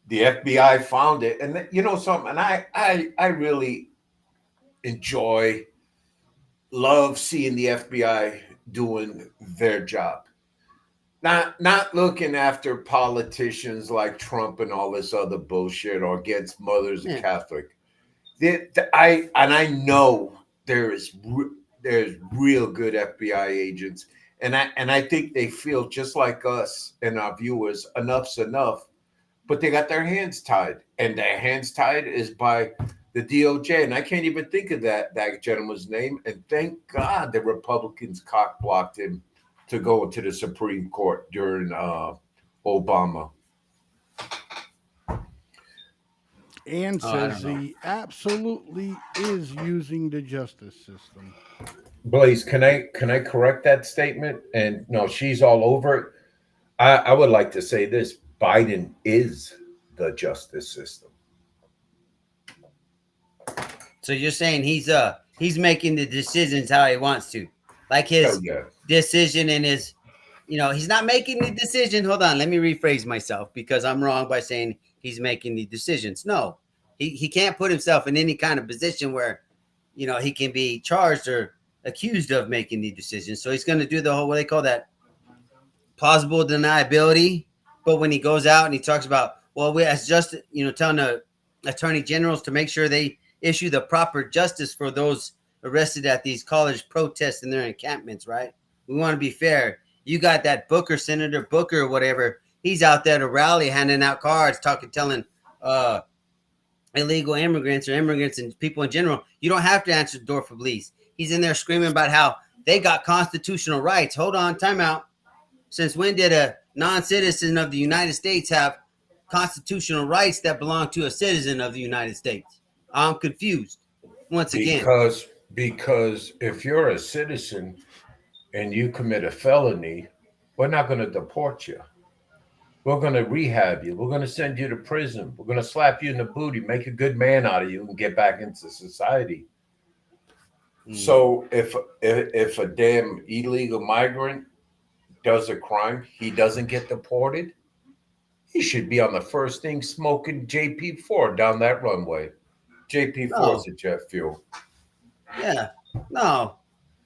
The FBI found it, and you know something. And I really love seeing the FBI doing their job. Not looking after politicians like Trump and all this other bullshit, or against mothers of Catholic. I know there's real good FBI agents, and I think they feel just like us and our viewers. Enough's enough, but they got their hands tied, and their hands tied is by the DOJ, and I can't even think of that gentleman's name. And thank God the Republicans cock blocked him to go to the Supreme Court during Obama. And says he absolutely is using the justice system. Blaze, can I correct that statement? And no, she's all over it. I would like to say this: Biden is the justice system. So you're saying he's making the decisions how he wants to, like his decision and his, he's not making the decision. Hold on, let me rephrase myself because I'm wrong by saying he's making the decisions. No, he can't put himself in any kind of position where, he can be charged or accused of making the decisions. So he's going to do the whole, what they call that, plausible deniability. But when he goes out and he talks about, well, we as just, telling the attorney generals to make sure they issue the proper justice for those arrested at these college protests and their encampments, right? We want to be fair. You got that Booker, Senator Booker or whatever. He's out there to rally, handing out cards, telling illegal immigrants or immigrants and people in general, you don't have to answer the door for police. He's in there screaming about how they got constitutional rights. Hold on, time out. Since when did a non-citizen of the United States have constitutional rights that belong to a citizen of the United States? I'm confused once again. Because if you're a citizen and you commit a felony, we're not going to deport you. We're going to rehab you. We're going to send you to prison. We're going to slap you in the booty, make a good man out of you, and get back into society. So if a damn illegal migrant does a crime, he doesn't get deported. He should be on the first thing smoking JP4 down that runway. JP4 is a jet fuel. Yeah. No.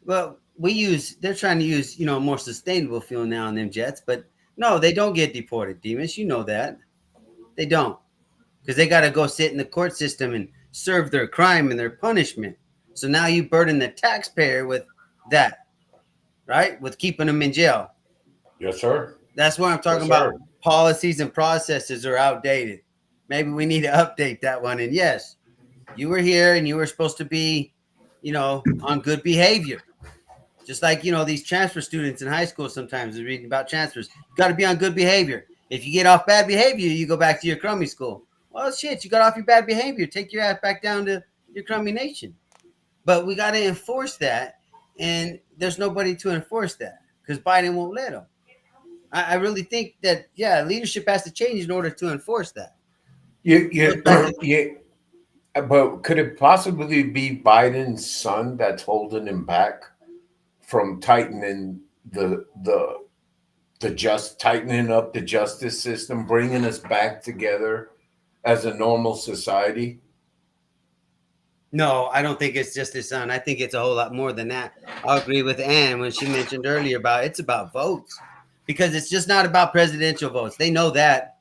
Well, they're trying to use, more sustainable fuel now in them jets, but no, they don't get deported, Demas. You know that. They don't. Because they got to go sit in the court system and serve their crime and their punishment. So now you burden the taxpayer with that, right? With keeping them in jail. Yes, sir. That's what I'm talking about. Policies and processes are outdated. Maybe we need to update that one. And yes, you were here and you were supposed to be, on good behavior. Just like, these transfer students in high school sometimes are reading about transfers. You got to be on good behavior. If you get off bad behavior, you go back to your crummy school. Well, shit, you got off your bad behavior. Take your ass back down to your crummy nation. But we got to enforce that. And there's nobody to enforce that because Biden won't let them. I really think that, leadership has to change in order to enforce that. Yeah. But could it possibly be Biden's son that's holding him back from tightening tightening up the justice system, bringing us back together as a normal society? No, I don't think it's just his son. I think it's a whole lot more than that. I'll agree with Ann when she mentioned earlier it's about votes, because it's just not about presidential votes. They know that.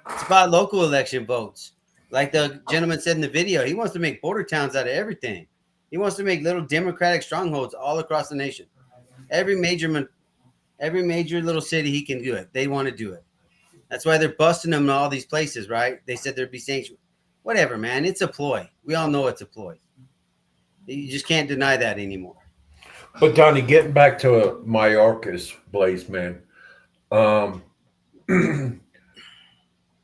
It's about local election votes. Like the gentleman said in the video, he wants to make border towns out of everything. He wants to make little Democratic strongholds all across the nation. Every major little city he can do it. They want to do it. That's why they're busting them in all these places, right? They said there'd be sanctuary. Whatever, man. It's a ploy. We all know it's a ploy. You just can't deny that anymore. But Donnie, getting back to Mayorkas, Blaze, man.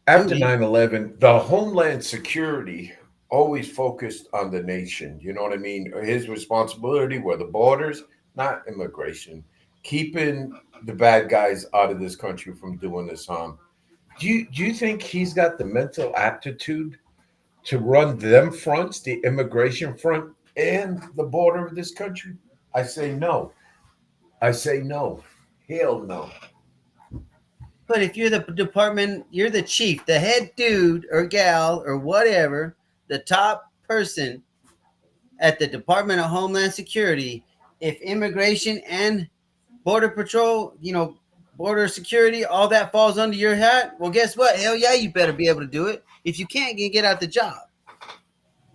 After 9/11, the Homeland Security always focused on the nation. You know what I mean? His responsibility were the borders, not immigration. keeping the bad guys out of this country from doing this harm. Do you think he's got the mental aptitude to run them fronts, the immigration front and the border of this country? I say no. I say no. Hell no. But if you're the department, you're the chief, the head dude or gal or whatever, the top person at the Department of Homeland Security, if immigration and border patrol, border security, all that falls under your hat, well, guess what? Hell yeah, you better be able to do it. If you can't, you get out the job.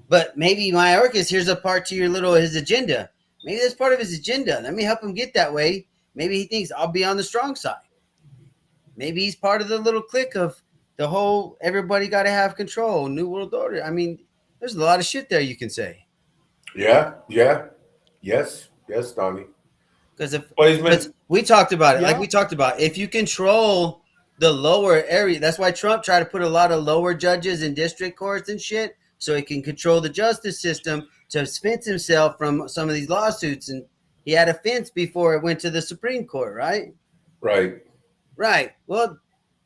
But maybe Mayorkas, here's a part to his agenda. Maybe that's part of his agenda. Let me help him get that way. Maybe he thinks I'll be on the strong side. Maybe he's part of the little clique of the whole everybody got to have control, New World Order. I mean, there's a lot of shit there you can say. Yeah. Yes, Donnie. Because we talked about it, like we talked about, if you control the lower area, that's why Trump tried to put a lot of lower judges in district courts and shit, so he can control the justice system to fence himself from some of these lawsuits. And he had a fence before it went to the Supreme Court, right? Right. Well,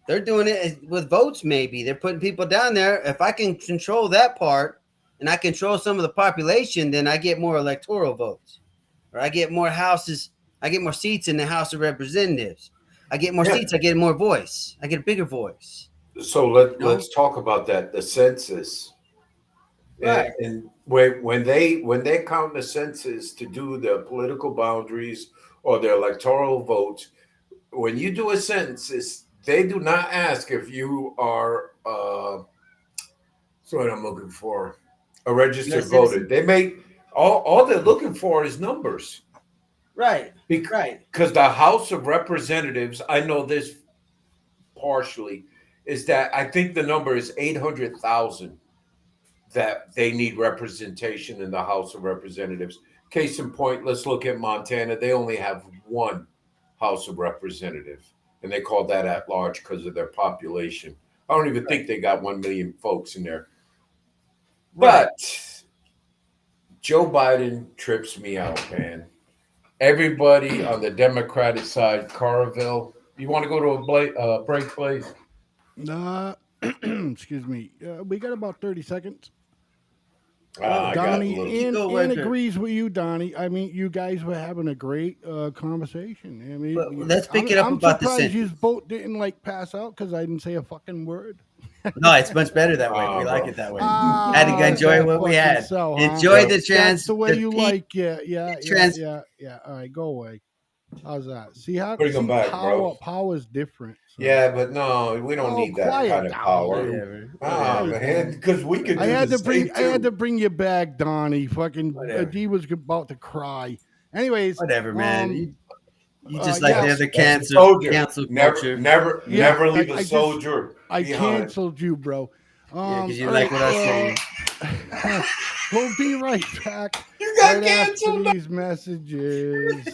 they're doing it with votes, maybe. They're putting people down there. If I can control that part and I control some of the population, then I get more electoral votes. Or I get more houses. I get more seats in the House of Representatives. I get more seats. I get more voice. I get a bigger voice. So let's talk about that, the census. Right. And when they count the census to do the political boundaries or the electoral votes, when you do a census, they do not ask if you are that's what I'm looking for, a registered voter. They make all they're looking for is numbers. Right. Because the House of Representatives, I know this partially, is that I think the number is 800,000 that they need representation in the House of Representatives. Case in point, let's look at Montana. They only have one House of Representatives, and they call that at large because of their population. I don't even think they got 1 million folks in there. But Joe Biden trips me out, man. Everybody on the Democratic side, Carville, you want to go to a break, please? Excuse me. We got about 30 seconds. Donnie and agrees with you, Donnie. I mean, you guys were having a great conversation. I mean, let's pick it up about the sentence. You both didn't pass out because I didn't say a fucking word. No, it's much better that way. We like it that way. Had to enjoy what we had. Enjoy the That's the way you like it. Yeah. All right, go away. How's that? See how bring them back, bro. Power is different. So. Yeah, but no, we don't need that kind of power. Man, because we could. I had to bring you back, Donnie. Fucking D was about to cry. Anyways, whatever, man. You just like the other cancel culture. Never leave a soldier. I canceled you, bro. Because you like what I say. We'll be right back. You got canceled. These messages.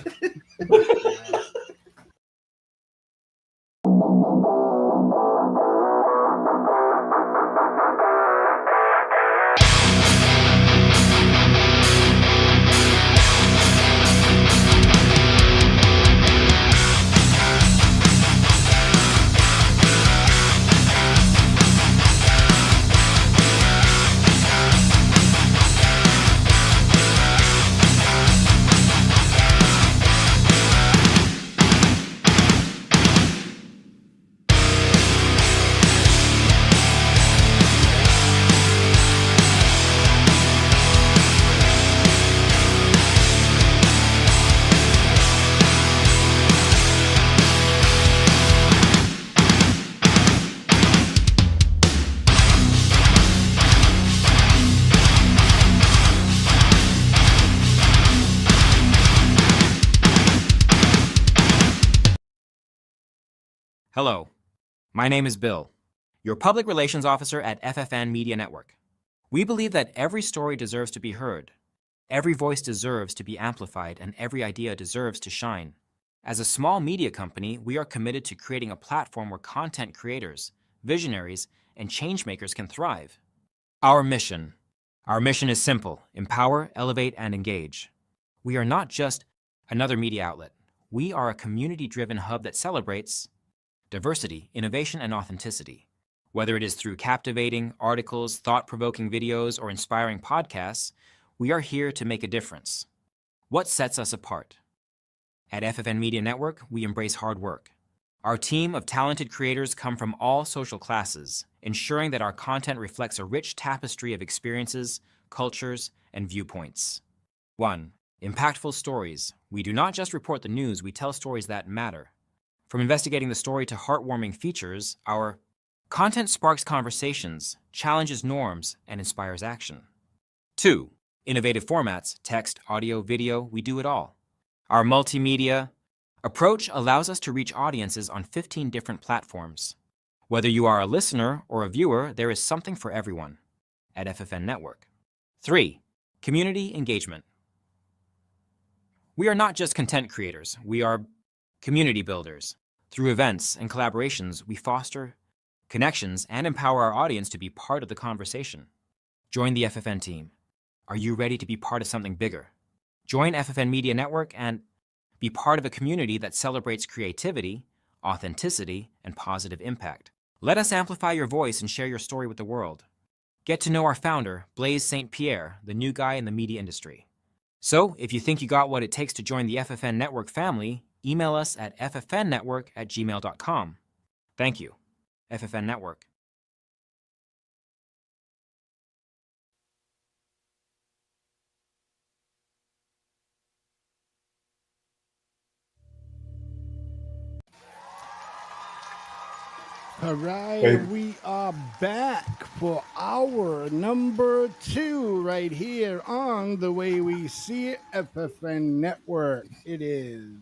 Hello, my name is Bill, your public relations officer at FFN Media Network. We believe that every story deserves to be heard, every voice deserves to be amplified, and every idea deserves to shine. As a small media company, we are committed to creating a platform where content creators, visionaries, and changemakers can thrive. Our mission is simple: empower, elevate, and engage. We are not just another media outlet. we are a community-driven hub that celebrates diversity, innovation, and authenticity. Whether it is through captivating articles, thought-provoking videos, or inspiring podcasts, we are here to make a difference. What sets us apart? At FFN Media Network, we embrace hard work. Our team of talented creators come from all social classes, ensuring that our content reflects a rich tapestry of experiences, cultures, and viewpoints. 1. Impactful stories. We do not just report the news, we tell stories that matter. From investigating the story to heartwarming features, our content sparks conversations, challenges norms, and inspires action. 2. Innovative formats, text, audio, video, we do it all. Our multimedia approach allows us to reach audiences on 15 different platforms. Whether you are a listener or a viewer, there is something for everyone at FFN Network. 3. Community engagement. We are not just content creators, we are community builders. Through events and collaborations, we foster connections and empower our audience to be part of the conversation. Join the FFN team. Are you ready to be part of something bigger? Join FFN Media Network and be part of a community that celebrates creativity, authenticity, and positive impact. Let us amplify your voice and share your story with the world. Get to know our founder, Blaise St. Pierre, the new guy in the media industry. So, if you think you got what it takes to join the FFN Network family, email us at ffnnetwork@gmail.com. Thank you. FFN Network. All right, we are back for hour number 2 right here on The Way We See It, FFN Network. It is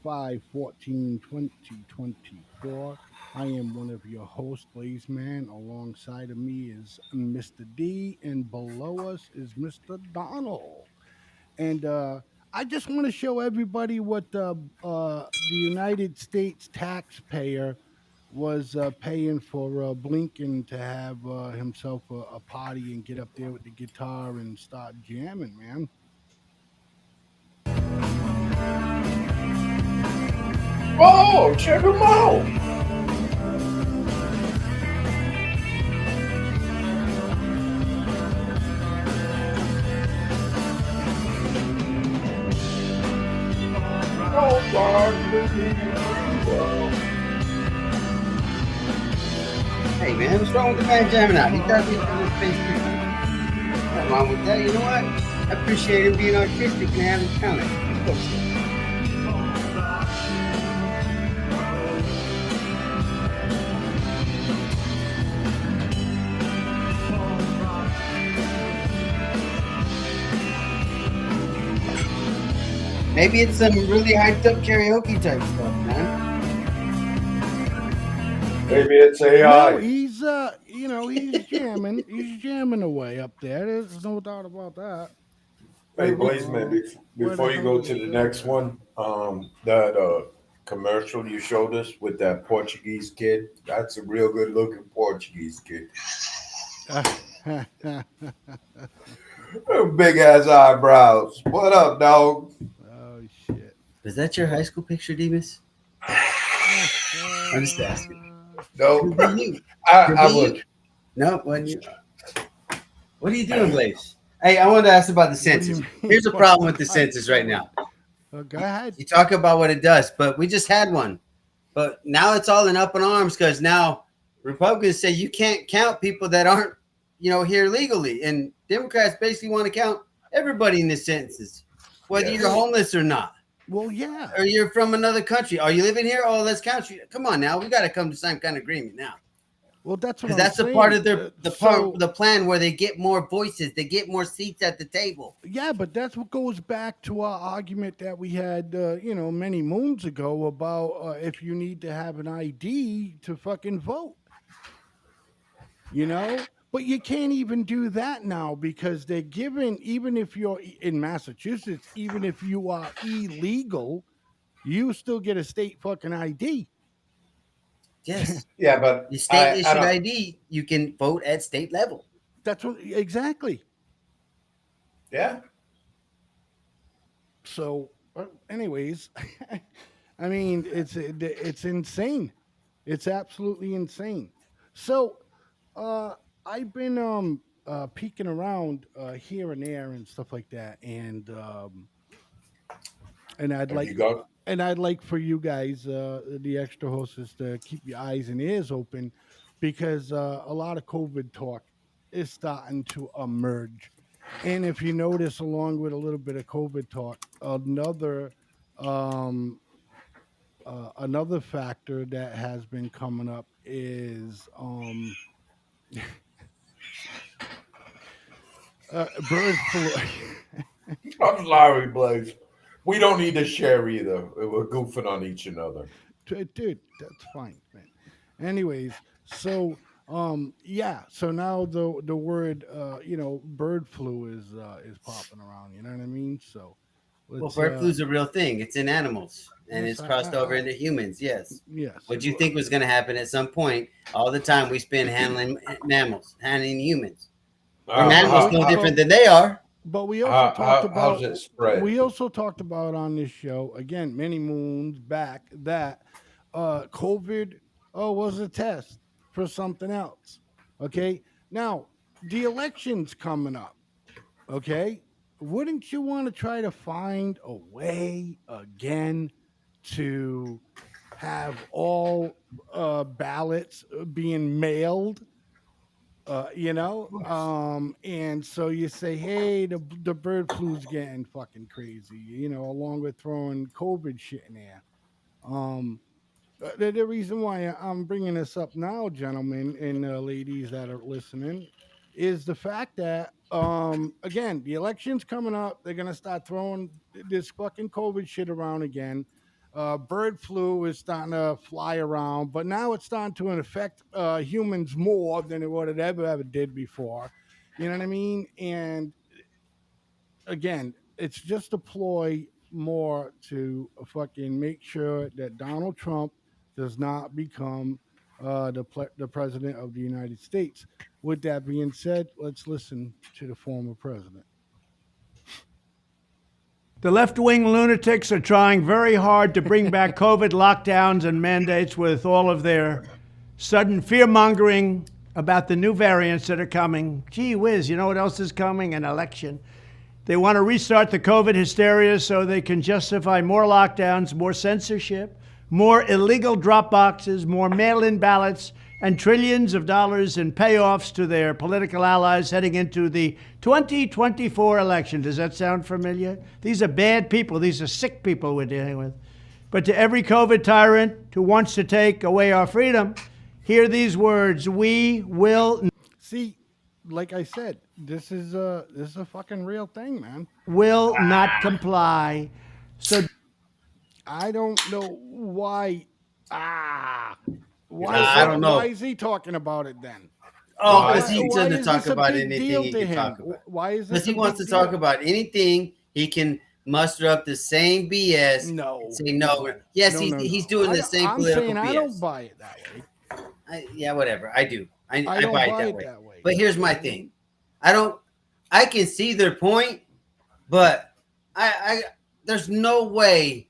5/14/2024. I am one of your hosts, Blaze Man. Alongside of me is Mr. D, and below us is Mr. Donald. And I just want to show everybody what the United States taxpayer was paying for Blinken to have himself a party and get up there with the guitar and start jamming, man. Oh, check him out. Hey man, what's wrong with the man jamming out? He does it in his face too. Nothing wrong with that. You know what? I appreciate him being artistic and having talent. Maybe it's some really hyped up karaoke type stuff, man. Maybe it's AI. No, he's he's jamming. He's jamming away up there. There's no doubt about that. Hey, Blazeman, before you go to the next one, that commercial you showed us with that Portuguese kid, that's a real good looking Portuguese kid. Big ass eyebrows. What up, dog? Oh shit! Is that your high school picture, Demas? I'm just asking. No, I would. No, when you. What are you doing, Blaze? Hey, I wanted to ask about the census. Here's a problem with the census right now. Go ahead. You talk about what it does, but we just had one. But now it's all in up in arms because now Republicans say you can't count people that aren't, here legally, and Democrats basically want to count everybody in the census, whether you're homeless or not. Well, yeah. Or you're from another country. Are you living here? Oh, let's count you. Come on now, we got to come to some kind of agreement now. Well, that's what I'm that's saying. A part of the plan where they get more voices, they get more seats at the table. Yeah, but that's what goes back to our argument that we had, many moons ago about if you need to have an ID to fucking vote. But you can't even do that now because they're giving, even if you're in Massachusetts, even if you are illegal, you still get a state fucking ID. Yes. Yeah, but the state issued ID, you can vote at state level. That's what exactly. Yeah. So anyways, I mean, it's insane. It's absolutely insane. So, I've been peeking around here and there and stuff like that, and I'd Have like you got? and I'd like for you guys, the extra hosts, to keep your eyes and ears open, because a lot of COVID talk is starting to emerge. And if you notice, along with a little bit of COVID talk, um, another factor that has been coming up is bird flu. I'm sorry, Blaze. We don't need to share either. We're goofing on each another. Dude, that's fine, man. Anyways, so yeah, so now the word bird flu is popping around. You know what I mean? So Well, let's bird flu is a real thing. It's in animals, and yes, it's crossed over into humans. Yes. yes. What do you think was going to happen at some point? All the time we spend handling mammals, handling humans. Mammals no different than they are. But we also talked about how's it spread? we also talked about on this show again many moons back that COVID was a test for something else. Okay, now the election's coming up. Okay, wouldn't you want to try to find a way again to have all ballots being mailed? And so you say, hey, the bird flu's getting fucking crazy, along with throwing COVID shit in there. The reason why I'm bringing this up now, gentlemen and ladies that are listening, is the fact that again, the election's coming up. They're gonna start throwing this fucking COVID shit around again. Bird flu is starting to fly around, but now it's starting to affect humans more than what it ever did before. You know what I mean? And again, it's just a ploy more to fucking make sure that Donald Trump does not become the president of the United States. With that being said, let's listen to the former president. The left-wing lunatics are trying very hard to bring back COVID lockdowns and mandates with all of their sudden fear-mongering about the new variants that are coming. Gee whiz, you know what else is coming? An election. They want to restart the COVID hysteria so they can justify more lockdowns, more censorship, more illegal drop boxes, more mail-in ballots, and trillions of dollars in payoffs to their political allies heading into the 2024 election. Does that sound familiar? These are bad people. These are sick people we're dealing with. But to every COVID tyrant who wants to take away our freedom, hear these words: we will. See, like I said, this is a fucking real thing, man. Will not comply. So I don't know why. I don't know. Why is he talking about it then? Oh, because he doesn't talk about anything he can him? talk about. Why is Because he wants to talk about anything, he can muster up the same BS. No. And say no. Yes, he's doing the same political BS. I don't buy it that way. Yeah, whatever. I do. I don't buy it that way. But here's my thing. I can see their point, but I there's no way,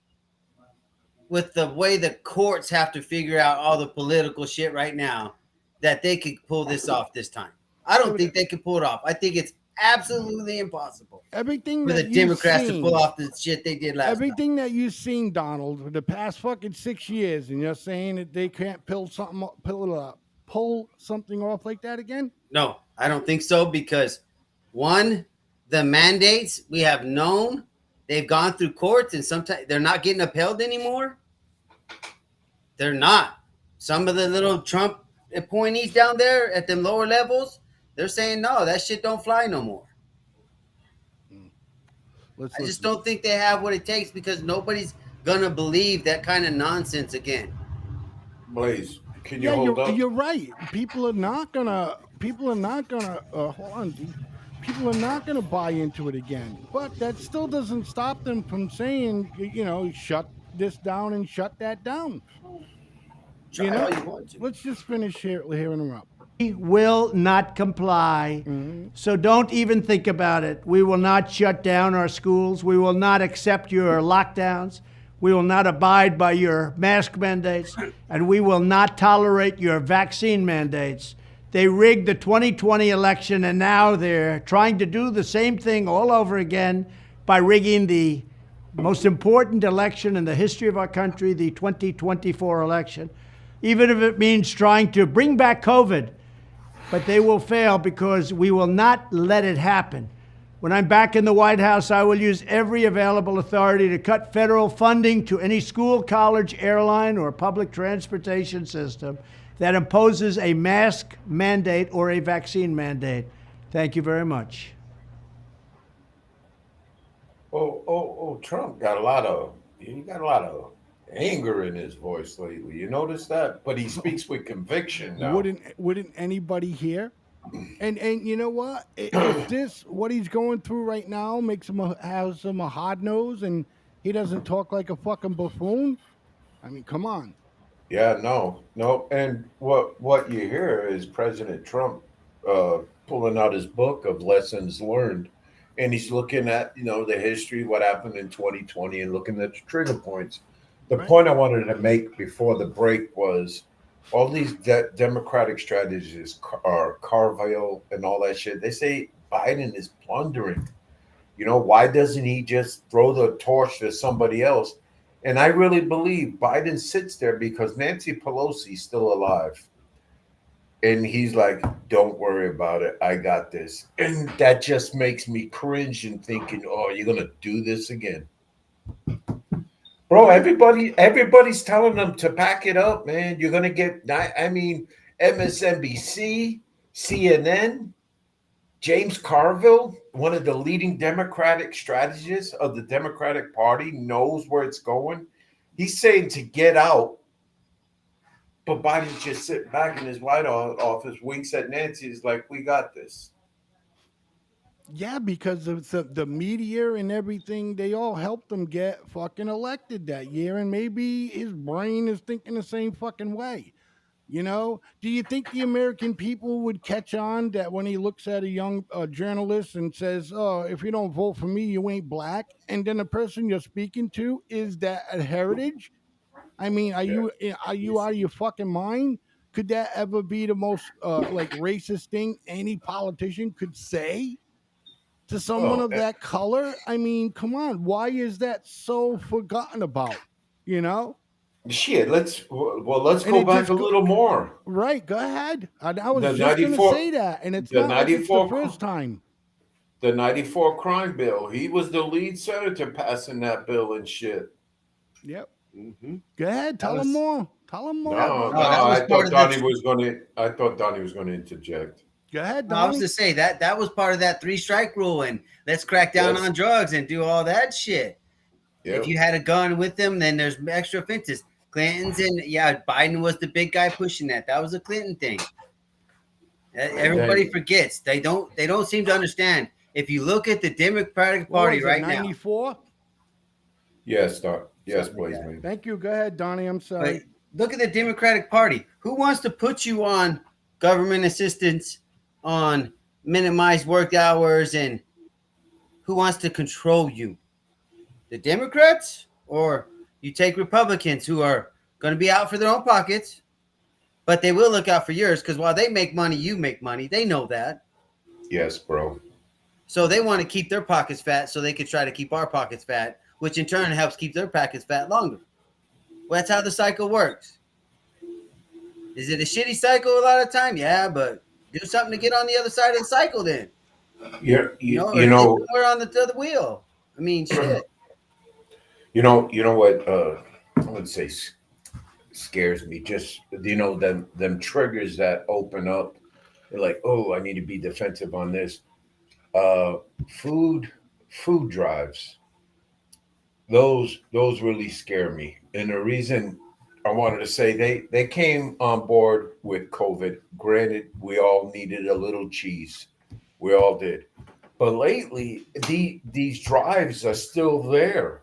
with the way the courts have to figure out all the political shit right now, that they could pull this off this time. I don't think they could pull it off. I think it's absolutely impossible. Everything for the Democrats to pull off the shit they did last everything that you've seen, Donald, for the past fucking 6 years, and you're saying that they can't pull something off like that again? No, I don't think so, because one, the mandates we have known, they've gone through courts, and sometimes they're not getting upheld anymore. They're not. Some of the little Trump appointees down there at them lower levels, they're saying, no, that shit don't fly no more. I just don't think they have what it takes, because nobody's going to believe that kind of nonsense again. Blaze, can you hold up? You're right. People are not going to hold on, dude. People are not going to buy into it again. But that still doesn't stop them from saying, shut this down and shut that down. Let's just finish hearing them up. We will not comply. So don't even think about it. We will not shut down our schools. We will not accept your lockdowns. We will not abide by your mask mandates. And we will not tolerate your vaccine mandates. They rigged the 2020 election, and now they're trying to do the same thing all over again by rigging the most important election in the history of our country, the 2024 election, even if it means trying to bring back COVID. But they will fail because we will not let it happen. When I'm back in the White House, I will use every available authority to cut federal funding to any school, college, airline, or public transportation system that imposes a mask mandate or a vaccine mandate. Thank you very much. Trump got a lot of anger in his voice lately. You notice that? But he speaks with conviction now. Wouldn't anybody hear? And you know what? If this what he's going through right now makes him has him a hard nose and he doesn't talk like a fucking buffoon, I mean, come on. Yeah, no. And what you hear is President Trump pulling out his book of lessons learned, and he's looking at the history, what happened in 2020, and looking at the trigger points. The point I wanted to make before the break was all these Democratic strategies are Carville and all that shit. They say Biden is plundering. Why doesn't he just throw the torch to somebody else? And I really believe Biden sits there because Nancy Pelosi's still alive. And he's like, don't worry about it. I got this. And that just makes me cringe and thinking, oh, you're going to do this again. Bro, everybody's telling them to pack it up, man. You're going to get, MSNBC, CNN, James Carville, one of the leading Democratic strategists of the Democratic Party, knows where it's going. He's saying to get out, but Biden's just sitting back in his White office, winks at Nancy, is like, we got this. Yeah, because of the media and everything, they all helped him get fucking elected that year, and maybe his brain is thinking the same fucking way. Do you think the American people would catch on that when he looks at a young journalist and says, oh, if you don't vote for me, you ain't black, and then the person you're speaking to is that a heritage? I mean, are you out of your fucking mind? Could that ever be the most racist thing any politician could say to someone of that color? I mean, come on. Why is that so forgotten about? Shit, let's go back a little more. Right, go ahead. I was just going to say that, and it's not like it's the first time. The 94 crime bill. He was the lead senator passing that bill and shit. Yep. Mm-hmm. Go ahead, tell him more. Tell him more. No, I thought Donnie was going to interject. Go ahead, Donnie. I was to say that was part of that 3-strike rule, and let's crack down on drugs and do all that shit. Yep. If you had a gun with them, then there's extra offenses. Clinton's and Biden was the big guy pushing that. That was a Clinton thing. Everybody forgets. They don't seem to understand. If you look at the Democratic Party right now. 94? Yes, please, man. Thank you. Go ahead, Donnie. I'm sorry. But look at the Democratic Party. Who wants to put you on government assistance, on minimized work hours, and who wants to control you? The Democrats, or you take Republicans who are going to be out for their own pockets, but they will look out for yours because while they make money, you make money. They know that. Yes, bro. So they want to keep their pockets fat so they can try to keep our pockets fat, which in turn helps keep their pockets fat longer. Well, that's how the cycle works. Is it a shitty cycle a lot of time? Yeah, but do something to get on the other side of the cycle then. You know, we're on the other wheel. I mean, shit. You know what I would say scares me. Just them triggers that open up. They're like, oh, I need to be defensive on this. Food drives. Those really scare me. And the reason I wanted to say they came on board with COVID. Granted, we all needed a little cheese. We all did. But lately, these drives are still there.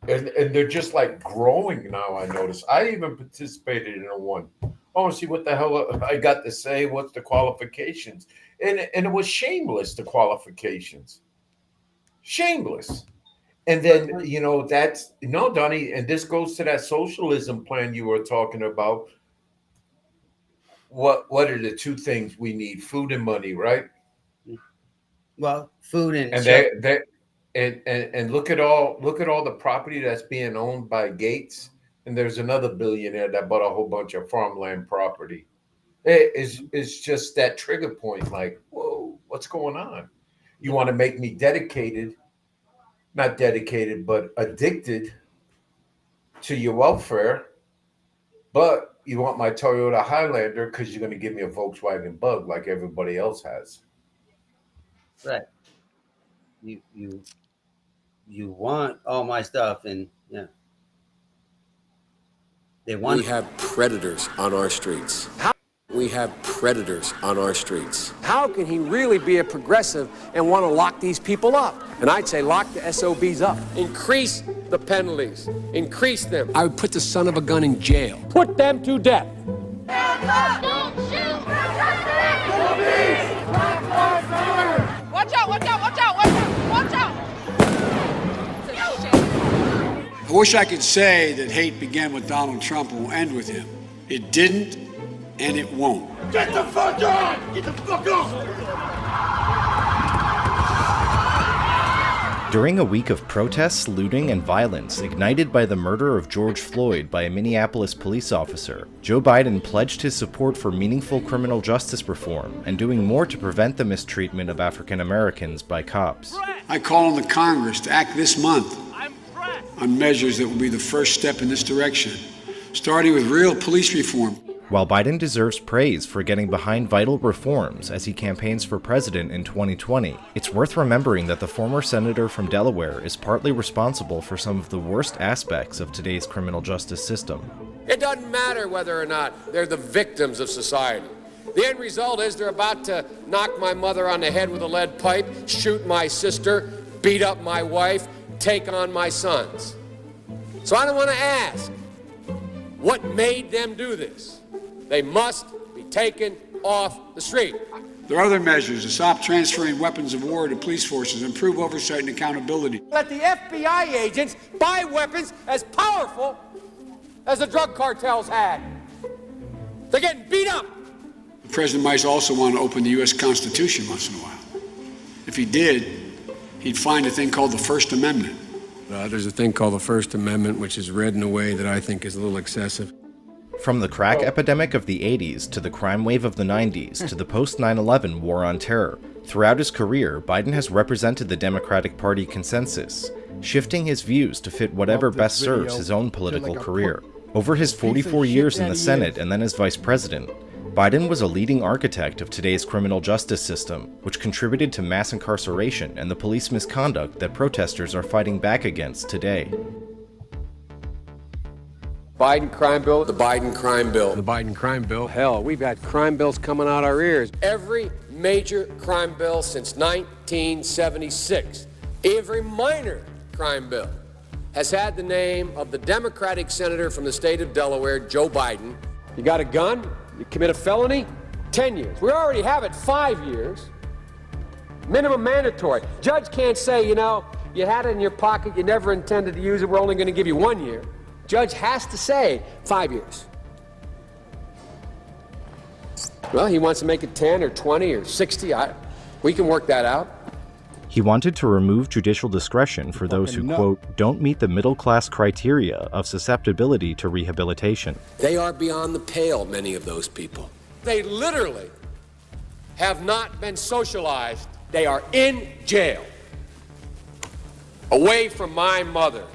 And they're just like growing now, I noticed. I even participated in one I want to see what the hell I got to say. What's the qualifications? And it was shameless, the qualifications. Shameless. And then, that's, no, Donnie, and this goes to that socialism plan you were talking about. What are the two things we need? Food and money, right? Well, food and and look at all the property that's being owned by Gates, and there's another billionaire that bought a whole bunch of farmland property. It's just that trigger point, like, whoa, what's going on? You want to make me not dedicated, but addicted to your welfare, but you want my Toyota Highlander because you're going to give me a Volkswagen Bug like everybody else has. Right. You want all my stuff, and yeah. We have predators on our streets. We have predators on our streets. How can he really be a progressive and want to lock these people up? And I'd say lock the SOBs up. Increase the penalties. Increase them. I would put the son of a gun in jail. Put them to death. Don't shoot! Watch out, watch out, watch out, watch out, watch out! I wish I could say that hate began with Donald Trump and will end with him. It didn't, and it won't. Get the fuck on! Get the fuck off! During a week of protests, looting, and violence ignited by the murder of George Floyd by a Minneapolis police officer, Joe Biden pledged his support for meaningful criminal justice reform and doing more to prevent the mistreatment of African Americans by cops. I call on the Congress to act this month on measures that will be the first step in this direction, starting with real police reform. While Biden deserves praise for getting behind vital reforms as he campaigns for president in 2020, it's worth remembering that the former senator from Delaware is partly responsible for some of the worst aspects of today's criminal justice system. It doesn't matter whether or not they're the victims of society. The end result is they're about to knock my mother on the head with a lead pipe, shoot my sister, beat up my wife, take on my sons. So I don't want to ask, what made them do this? They must be taken off the street. There are other measures to stop transferring weapons of war to police forces, improve oversight and accountability. Let the FBI agents buy weapons as powerful as the drug cartels had. They're getting beat up. The president might also want to open the U.S. Constitution once in a while. If he did, he'd find a thing called the First Amendment. There's a thing called the First Amendment, which is read in a way that I think is a little excessive. From the crack epidemic of the 80s to the crime wave of the 90s to the post-9/11 war on terror, throughout his career, Biden has represented the Democratic Party consensus, shifting his views to fit whatever best serves his own political career. Over his 44 years in the Senate and then as vice president, Biden was a leading architect of today's criminal justice system, which contributed to mass incarceration and the police misconduct that protesters are fighting back against today. Biden crime bill, the Biden crime bill, the Biden crime bill. Hell, we've had crime bills coming out our ears. Every major crime bill since 1976, every minor crime bill has had the name of the Democratic senator from the state of Delaware, Joe Biden. You got a gun, you commit a felony, 10 years. We already have it 5 years. Minimum mandatory. Judge can't say, you had it in your pocket, you never intended to use it, we're only going to give you 1 year. Judge has to say 5 years. Well, he wants to make it 10 or 20 or 60. We can work that out. He wanted to remove judicial discretion for those who, quote, don't meet the middle-class criteria of susceptibility to rehabilitation. They are beyond the pale, many of those people. They literally have not been socialized. They are in jail, away from my mother,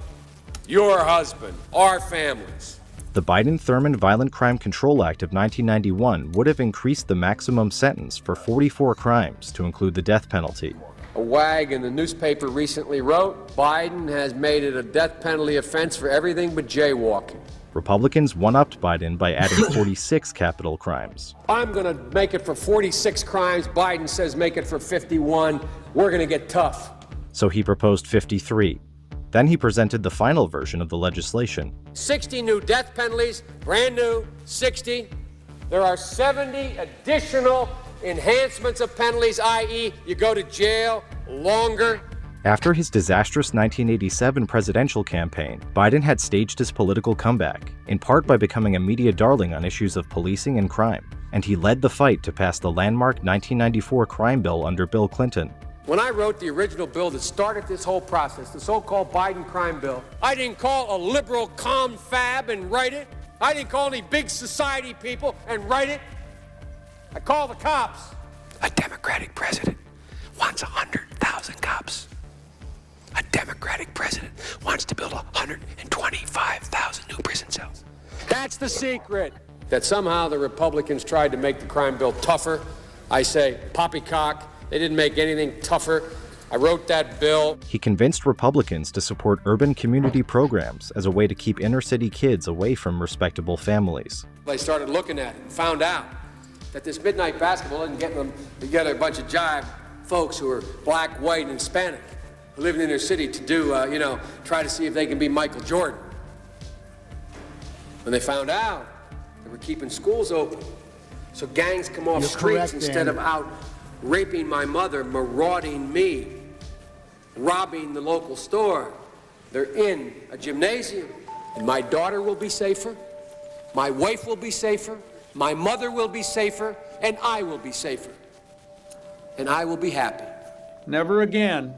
your husband, our families. The Biden-Thurmond Violent Crime Control Act of 1991 would have increased the maximum sentence for 44 crimes to include the death penalty. A wag in the newspaper recently wrote, Biden has made it a death penalty offense for everything but jaywalking. Republicans one-upped Biden by adding 46 capital crimes. I'm going to make it for 46 crimes. Biden says make it for 51. We're going to get tough. So he proposed 53. Then he presented the final version of the legislation. 60 new death penalties, brand new, 60. There are 70 additional enhancements of penalties, i.e., you go to jail longer. After his disastrous 1987 presidential campaign, Biden had staged his political comeback, in part by becoming a media darling on issues of policing and crime, and he led the fight to pass the landmark 1994 crime bill under Bill Clinton. When I wrote the original bill that started this whole process, the so-called Biden crime bill, I didn't call a liberal confab and write it. I didn't call any big society people and write it. I called the cops. A Democratic president wants 100,000 cops. A Democratic president wants to build 125,000 new prison cells. That's the secret. That somehow the Republicans tried to make the crime bill tougher. I say poppycock. They didn't make anything tougher. I wrote that bill. He convinced Republicans to support urban community programs as a way to keep inner-city kids away from respectable families. They started looking at it and found out that this midnight basketball isn't getting them together a bunch of jive folks who are black, white, and Hispanic, who live in the inner city to do, try to see if they can be Michael Jordan. When they found out, they were keeping schools open. So gangs come off streets instead of out raping my mother, marauding me, robbing the local store. They're in a gymnasium, and my daughter will be safer, my wife will be safer, my mother will be safer, and I will be safer. And I will be happy. Never again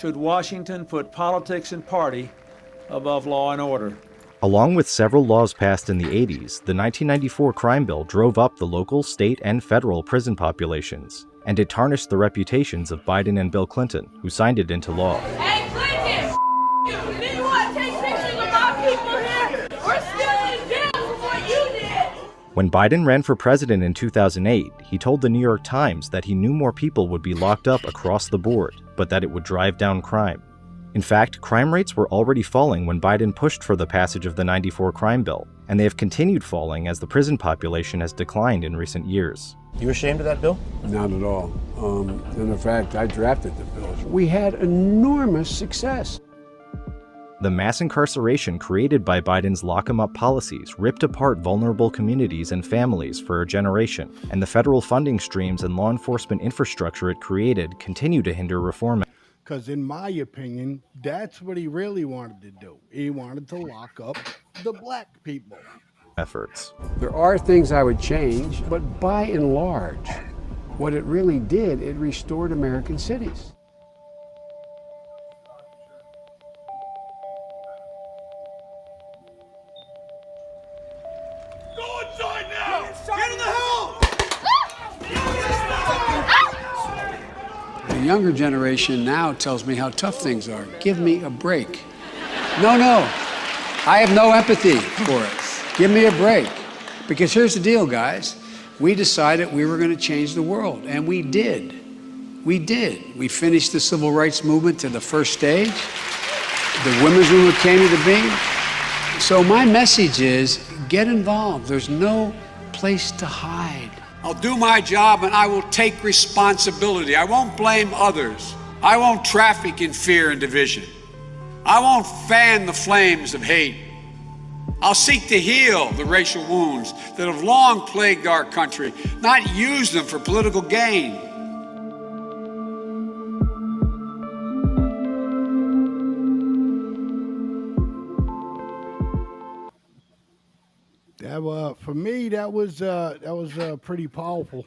should Washington put politics and party above law and order. Along with several laws passed in the 80s, the 1994 crime bill drove up the local, state, and federal prison populations, and it tarnished the reputations of Biden and Bill Clinton, who signed it into law. Hey, Clinton! Did you want to take pictures of my people here? We're still in jail for what you did! When Biden ran for president in 2008, he told the New York Times that he knew more people would be locked up across the board, but that it would drive down crime. In fact, crime rates were already falling when Biden pushed for the passage of the '94 crime bill, and they have continued falling as the prison population has declined in recent years. You ashamed of that bill? Not at all. In fact, I drafted the bill. We had enormous success. The mass incarceration created by Biden's lock-em-up policies ripped apart vulnerable communities and families for a generation, and the federal funding streams and law enforcement infrastructure it created continue to hinder reform. Because in my opinion, that's what he really wanted to do. He wanted to lock up the black people. Efforts. There are things I would change, but by and large, what it really did, it restored American cities. Go inside now! Get in the house! The younger generation now tells me how tough things are. Give me a break. No, I have no empathy for it. Give me a break. Because here's the deal, guys. We decided we were going to change the world, and we did. We did. We finished the civil rights movement to the first stage. The women's movement came into being. So my message is, get involved. There's no place to hide. I'll do my job and I will take responsibility. I won't blame others. I won't traffic in fear and division. I won't fan the flames of hate. I'll seek to heal the racial wounds that have long plagued our country, not use them for political gain. For me, that was pretty powerful.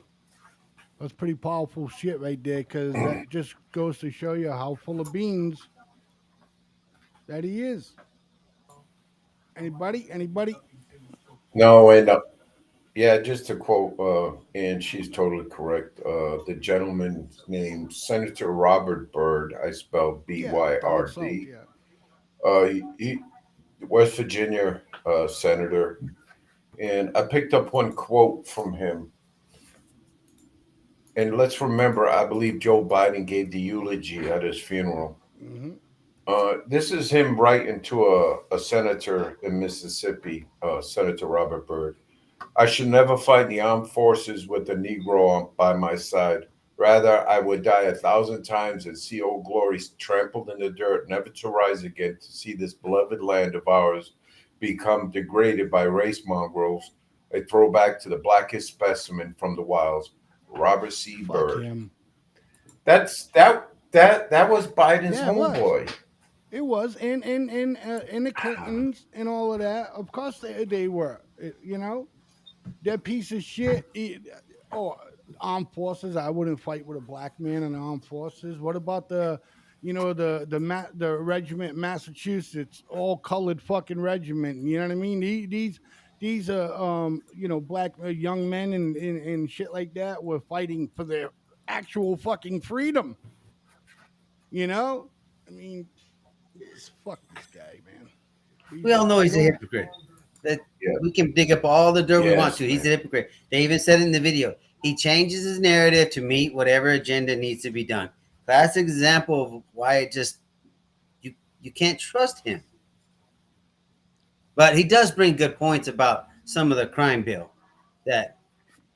That's pretty powerful shit right there, because that just goes to show you how full of beans that he is. Anybody? No, and yeah, just to quote, and she's totally correct. The gentleman's name, Senator Robert Byrd. I spelled B-Y-R-D. He West Virginia senator. And I picked up one quote from him. And let's remember, I believe Joe Biden gave the eulogy at his funeral. Mm-hmm. This is him writing to a senator in Mississippi, Senator Robert Byrd. I should never fight the armed forces with a Negro by my side. Rather, I would die 1,000 times and see Old Glory trampled in the dirt, never to rise again, to see this beloved land of ours become degraded by race mongrels A throwback to the blackest specimen from the wilds, Robert C. Fuck Byrd. him. That was Biden's homeboy. It was, and the Clintons and all of that. Of course, they were. You know, that piece of shit. Armed forces. I wouldn't fight with a black man in the armed forces. What about the regiment Massachusetts, all colored fucking regiment? You know what I mean? These black young men and shit like that were fighting for their actual fucking freedom. You know, I mean, fuck this guy, man. We all know he's a hypocrite. We can dig up all the dirt we want to. He's a hypocrite. They even said it in the video. He changes his narrative to meet whatever agenda needs to be done. Classic example of why it just you can't trust him. But he does bring good points about some of the crime bill that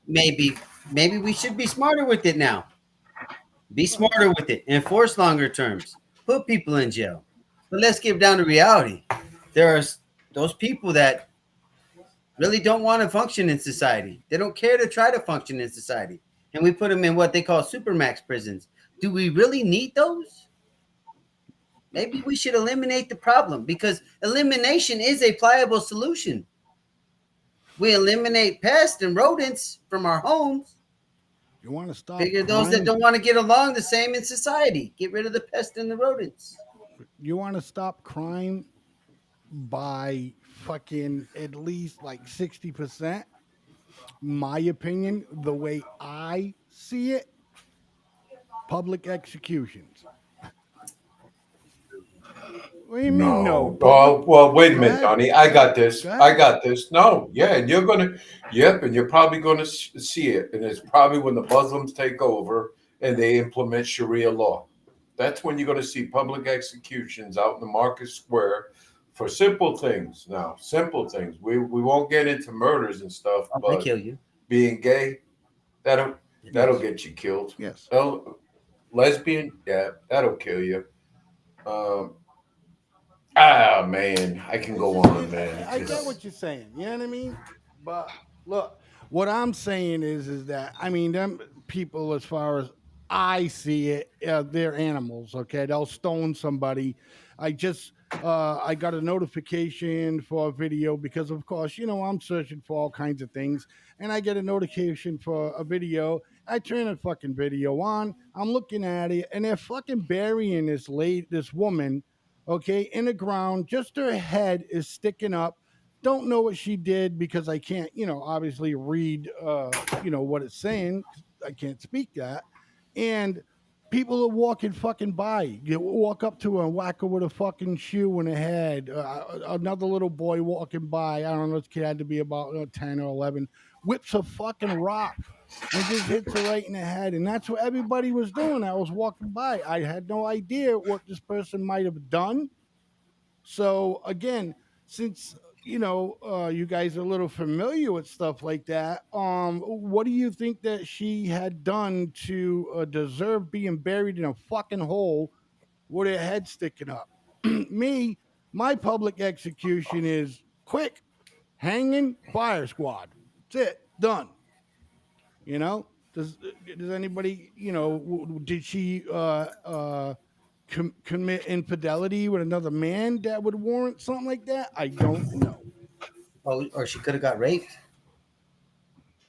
maybe we should be smarter with it now. Be smarter with it. Enforce longer terms. Put people in jail. But let's get down to reality. There are those people that really don't want to function in society. They don't care to try to function in society. And we put them in what they call supermax prisons. Do we really need those? Maybe we should eliminate the problem, because elimination is a pliable solution. We eliminate pests and rodents from our homes. You want to stop? Figure those that don't want to get along the same in society. Get rid of the pests and the rodents. You want to stop crime by fucking at least like 60%. My opinion, the way I see it, public executions. What do you mean no? Well, wait a minute, Donnie. I got this. No, yeah, and and you're probably gonna see it, and it's probably when the Muslims take over and they implement Sharia law. That's when you're gonna see public executions out in the market square for simple things. Now, simple things. We won't get into murders and stuff, but they kill you. Being gay, that'll get you killed. Yes. Lesbian, yeah, that'll kill you. Man, I can go on, man. I get what you're saying. You know what I mean? But look, what I'm saying is that, I mean, them people, as far as I see it, they're animals. Okay, they'll stone somebody. I got a notification for a video because, of course, I'm searching for all kinds of things, and I get a notification for a video. I turn a fucking video on. I'm looking at it, and they're fucking burying this woman, okay, in the ground. Just her head is sticking up. Don't know what she did because I can't, obviously read, what it's saying. I can't speak that. And people are walking fucking by. You walk up to her and whack her with a fucking shoe in the head. Another little boy walking by, I don't know, this kid had to be about 10 or 11, whips a fucking rock and just hits her right in the head. And that's what everybody was doing. I was walking by. I had no idea what this person might have done. So, again, since you guys are a little familiar with stuff like that, what do you think that she had done to deserve being buried in a fucking hole with her head sticking up? My public execution is quick, hanging, fire squad. That's it, done. Does anybody, did she commit infidelity with another man that would warrant something like that? I don't know. Oh, or she could have got raped.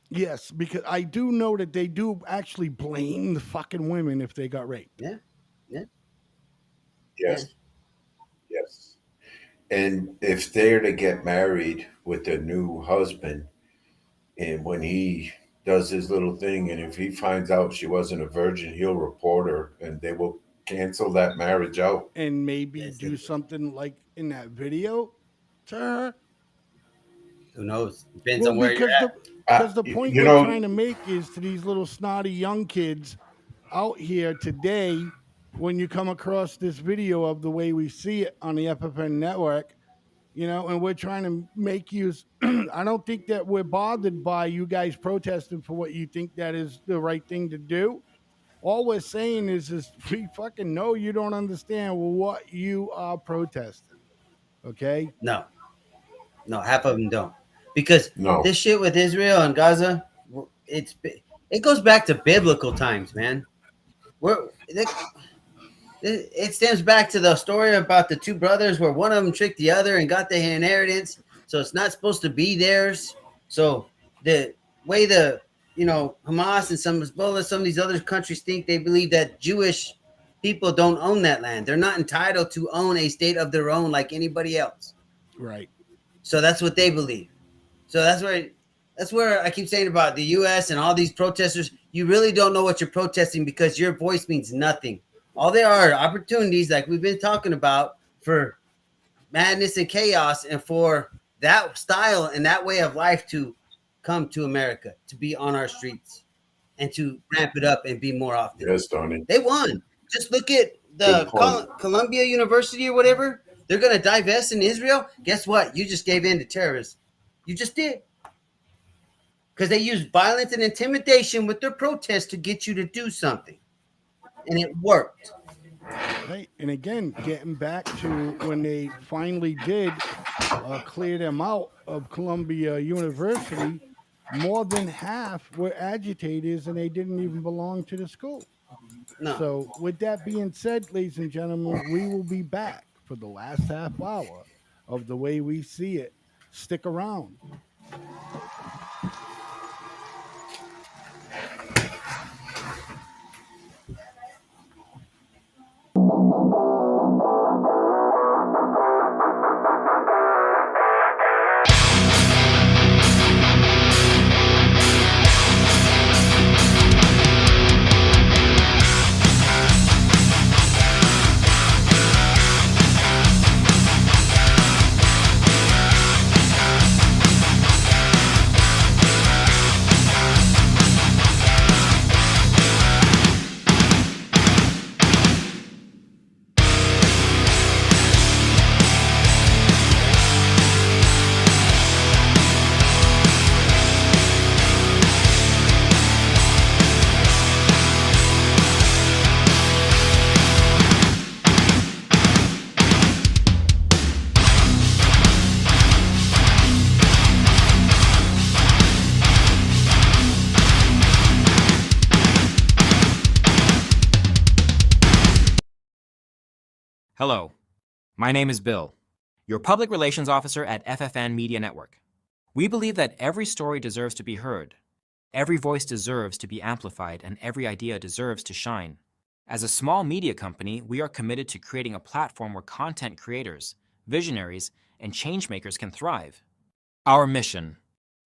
Yes, because I do know that they do actually blame the fucking women if they got raped. Yeah. Yes. And if they're to get married with a new husband, and when he does his little thing, and if he finds out she wasn't a virgin, he'll report her, and they will cancel that marriage out. And maybe do something like in that video to her. Who knows? Depends on where you're at. Because the point we're trying to make is to these little snotty young kids out here today, when you come across this video of the way we see it on the FFN network, and we're trying to make you, I don't think that we're bothered by you guys protesting for what you think that is the right thing to do. All we're saying is we fucking know you don't understand what you are protesting. Okay? No, half of them don't. Because No. this shit with Israel and Gaza, it goes back to biblical times, man. It stems back to the story about the two brothers where one of them tricked the other and got the inheritance. So it's not supposed to be theirs. So the way Hamas and some of these other countries think, they believe that Jewish people don't own that land. They're not entitled to own a state of their own like anybody else. Right. So that's what they believe. So that's where I keep saying about the U.S. and all these protesters. You really don't know what you're protesting because your voice means nothing. All there are opportunities, like we've been talking about, for madness and chaos, and for that style and that way of life to come to America, to be on our streets, and to ramp it up and be more often. Yes, Donnie. They won. Just look at the Columbia University or whatever. They're going to divest in Israel. Guess what? You just gave in to terrorists. You just did. Because they used violence and intimidation with their protests to get you to do something. And it worked. Right. And again, getting back to when they finally did clear them out of Columbia University, more than half were agitators and they didn't even belong to the school. No. So with that being said, ladies and gentlemen, we will be back for the last half hour of The Way We See It. Stick around. Hello, my name is Bill, your public relations officer at FFN Media Network. We believe that every story deserves to be heard, every voice deserves to be amplified, and every idea deserves to shine. As a small media company, we are committed to creating a platform where content creators, visionaries, and changemakers can thrive. Our mission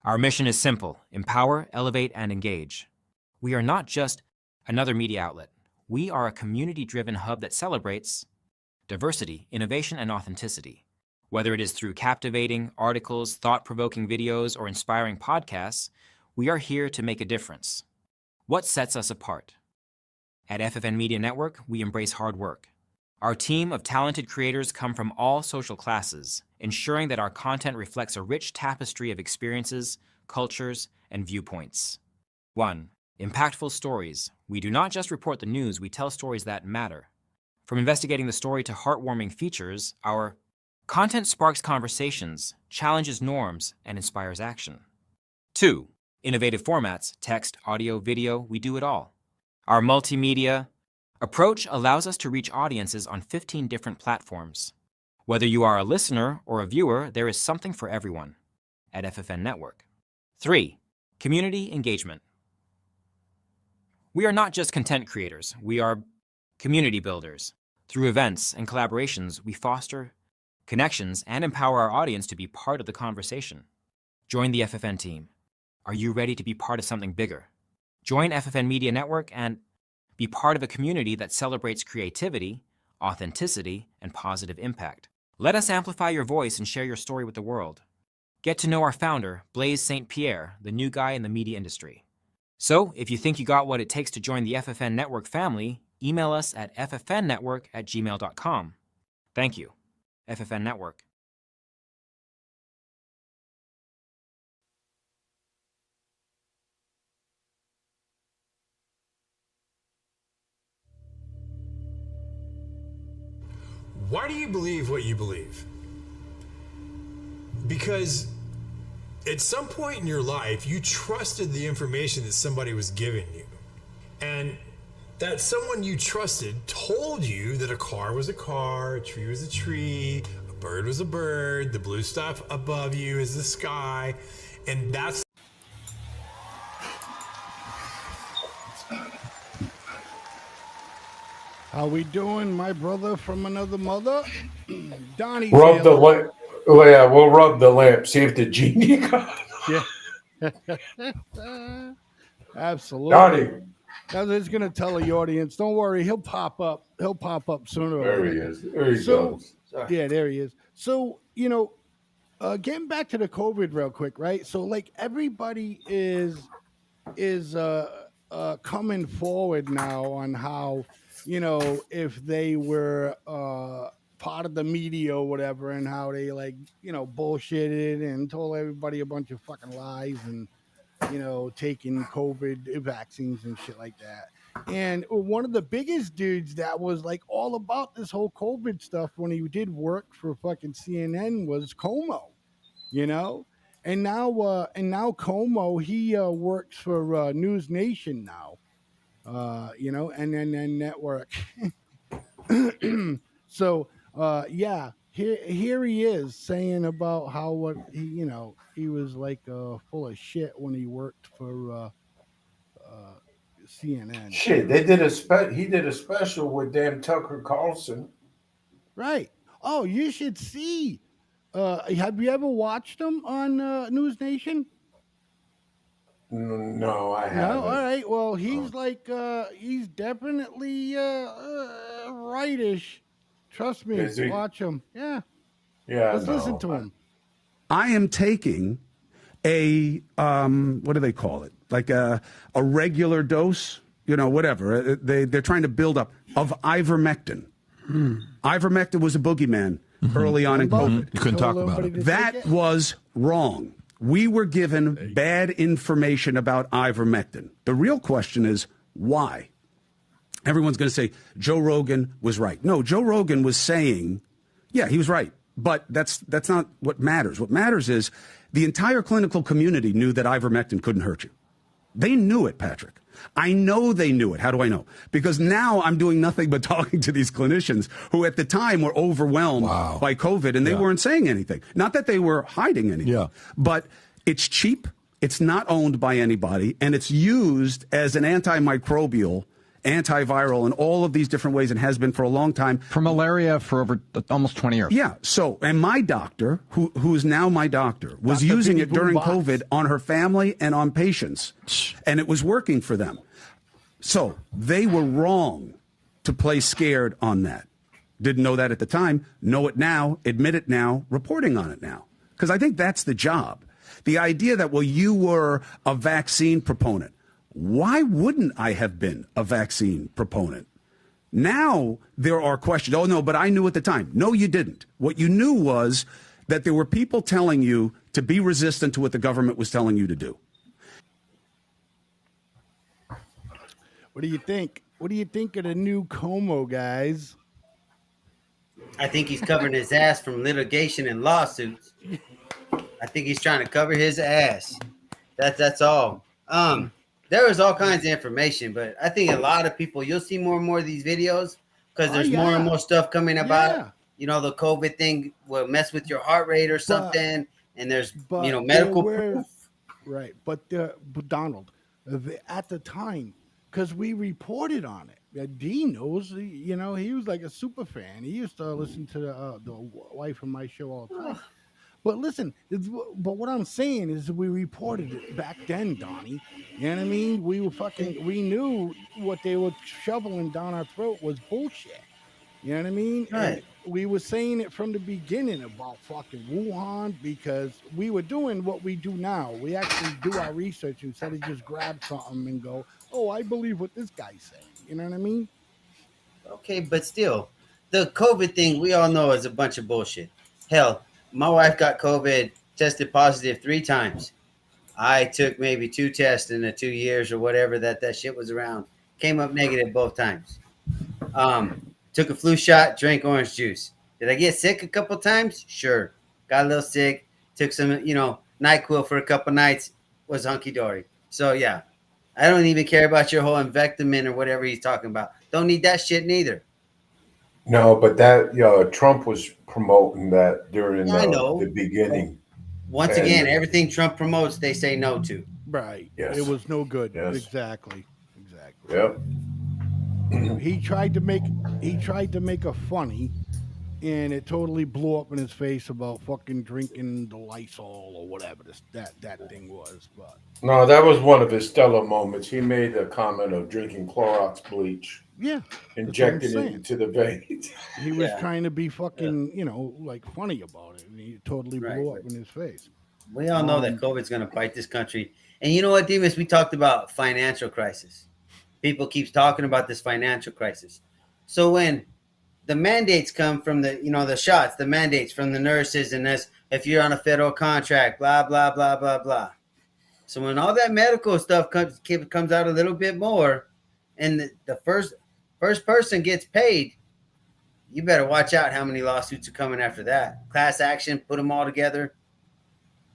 is simple: empower, elevate, and engage. We are not just another media outlet. We are a community-driven hub that celebrates diversity, innovation, and authenticity. Whether it is through captivating articles, thought-provoking videos, or inspiring podcasts, we are here to make a difference. What sets us apart? At FFN Media Network, we embrace hard work. Our team of talented creators come from all social classes, ensuring that our content reflects a rich tapestry of experiences, cultures, and viewpoints. 1. Impactful stories. We do not just report the news, we tell stories that matter. From investigating the story to heartwarming features, our content sparks conversations, challenges norms, and inspires action. 2. Innovative formats, text, audio, video, we do it all. Our multimedia approach allows us to reach audiences on 15 different platforms. Whether you are a listener or a viewer, there is something for everyone at FFN Network. 3. Community engagement. We are not just content creators, we are community builders. Through events and collaborations, we foster connections and empower our audience to be part of the conversation. Join the FFN team. Are you ready to be part of something bigger? Join FFN Media Network and be part of a community that celebrates creativity, authenticity, and positive impact. Let us amplify your voice and share your story with the world. Get to know our founder, Blaise St. Pierre, the new guy in the media industry. So, if you think you got what it takes to join the FFN Network family, email us at ffnnetwork@gmail.com. Thank you, FFN Network. Why do you believe what you believe? Because At some point in your life, you trusted the information that somebody was giving you. And that someone you trusted told you that a car was a car, a tree was a tree, a bird was a bird, the blue stuff above you is the sky. And that's How we doing, my brother from another mother? Donnie's Rub the here. lamp. Oh, yeah, we'll rub the lamp. See if the genie comes. Yeah. Absolutely. Donnie. I was going to tell the audience, don't worry, he'll pop up. He'll pop up sooner or There later. he is. There he goes. Yeah, there he is. So, getting back to the COVID real quick, right? So, like, everybody is coming forward now on how, if they were part of the media or whatever, and how they bullshitted and told everybody a bunch of fucking lies and taking COVID vaccines and shit like that. And one of the biggest dudes that was like all about this whole COVID stuff when he did work for fucking CNN was Como, and now Como, he works for News Nation now, and then network. So here he is saying about how he was like full of shit when he worked for CNN. Shit, they did he did a special with damn Tucker Carlson. Right. Oh, you should see. Have you ever watched him on News Nation? No, I haven't. No, all right. Well, he's he's definitely rightish. Trust me. Watch him. Yeah. Yeah. Let's listen to him. I am taking a what do they call it? Like a regular dose, whatever. They're trying to build up of ivermectin. Ivermectin was a boogeyman early on in COVID. You couldn't talk about it. That was wrong. We were given bad information about ivermectin. The real question is why? Everyone's going to say Joe Rogan was right. No, Joe Rogan was saying, yeah, he was right. But that's not what matters. What matters is the entire clinical community knew that ivermectin couldn't hurt you. They knew it, Patrick. I know they knew it. How do I know? Because now I'm doing nothing but talking to these clinicians who at the time were overwhelmed by COVID and they weren't saying anything. Not that they were hiding anything, but it's cheap. It's not owned by anybody, and it's used as an antimicrobial, antiviral in all of these different ways and has been for a long time. For malaria for over almost 20 years. Yeah. So, and my doctor, who's now my doctor, was using it during COVID on her family and on patients, and it was working for them. So they were wrong to play scared on that. Didn't know that at the time. Know it now, admit it now, reporting on it now. Because I think that's the job. The idea that, well, you were a vaccine proponent. Why wouldn't I have been a vaccine proponent? Now there are questions. Oh, no, but I knew at the time. No, you didn't. What you knew was that there were people telling you to be resistant to what the government was telling you to do. What do you think? What do you think of the new Como, guys? I think he's covering his ass from litigation and lawsuits. I think he's trying to cover his ass. That's all. There was all kinds of information, but I think a lot of people, you'll see more and more of these videos because there's more and more stuff coming about it. The COVID thing will mess with your heart rate or something, and there's medical proof. Right, but Donald, at the time, because we reported on it. Dean knows, he was like a super fan. He used to listen to the wife of my show all the time. But listen, but what I'm saying is we reported it back then, Donnie. You know what I mean? We knew what they were shoveling down our throat was bullshit. You know what I mean? Right. And we were saying it from the beginning about fucking Wuhan because we were doing what we do now. We actually do our research instead of just grab something and go, oh, I believe what this guy's saying. You know what I mean? Okay, but still, the COVID thing we all know is a bunch of bullshit. Hell, my wife got COVID, tested positive 3 times. I took maybe 2 tests in the 2 years or whatever that shit was around. Came up negative both times. Took a flu shot, drank orange juice. Did I get sick a couple times? Sure. Got a little sick. Took some, NyQuil for a couple nights was hunky dory. So yeah, I don't even care about your whole Invectamin or whatever he's talking about. Don't need that shit neither. No, but Trump was promoting that during I know. the beginning. Once again, everything Trump promotes, they say no to. Right. Yes. It was no good. Yes. Exactly. Yep. He tried to make a funny, and it totally blew up in his face about fucking drinking the Lysol or whatever that thing was. But No, that was one of his stellar moments. He made a comment of drinking Clorox bleach. Yeah. Injecting it into the veins. He was trying to be fucking, like funny about it, and he totally blew up in his face. We all know that COVID's going to bite this country. And you know what, Demas? We talked about financial crisis. People keep talking about this financial crisis. So when the mandates come from the shots, the mandates from the nurses, and this, if you're on a federal contract, blah, blah, blah, blah, blah. So when all that medical stuff comes out a little bit more, and the first person gets paid, you better watch out how many lawsuits are coming after that. Class action, put them all together.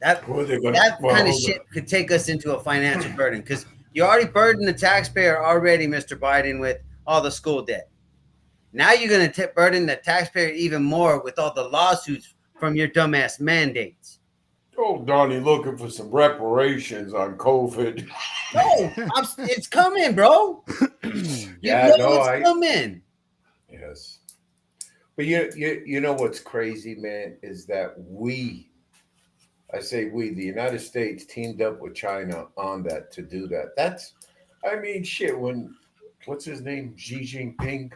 That kind of shit could take us into a financial burden, because you already burdened the taxpayer already, Mr. Biden, with all the school debt. Now you're going to burden the taxpayer even more with all the lawsuits from your dumbass mandates. Oh, Donnie, looking for some reparations on COVID. No, it's coming, bro. It's coming. Yes. But you know what's crazy, man, is that the United States teamed up with China on that to do that. When, what's his name? Xi Jinping?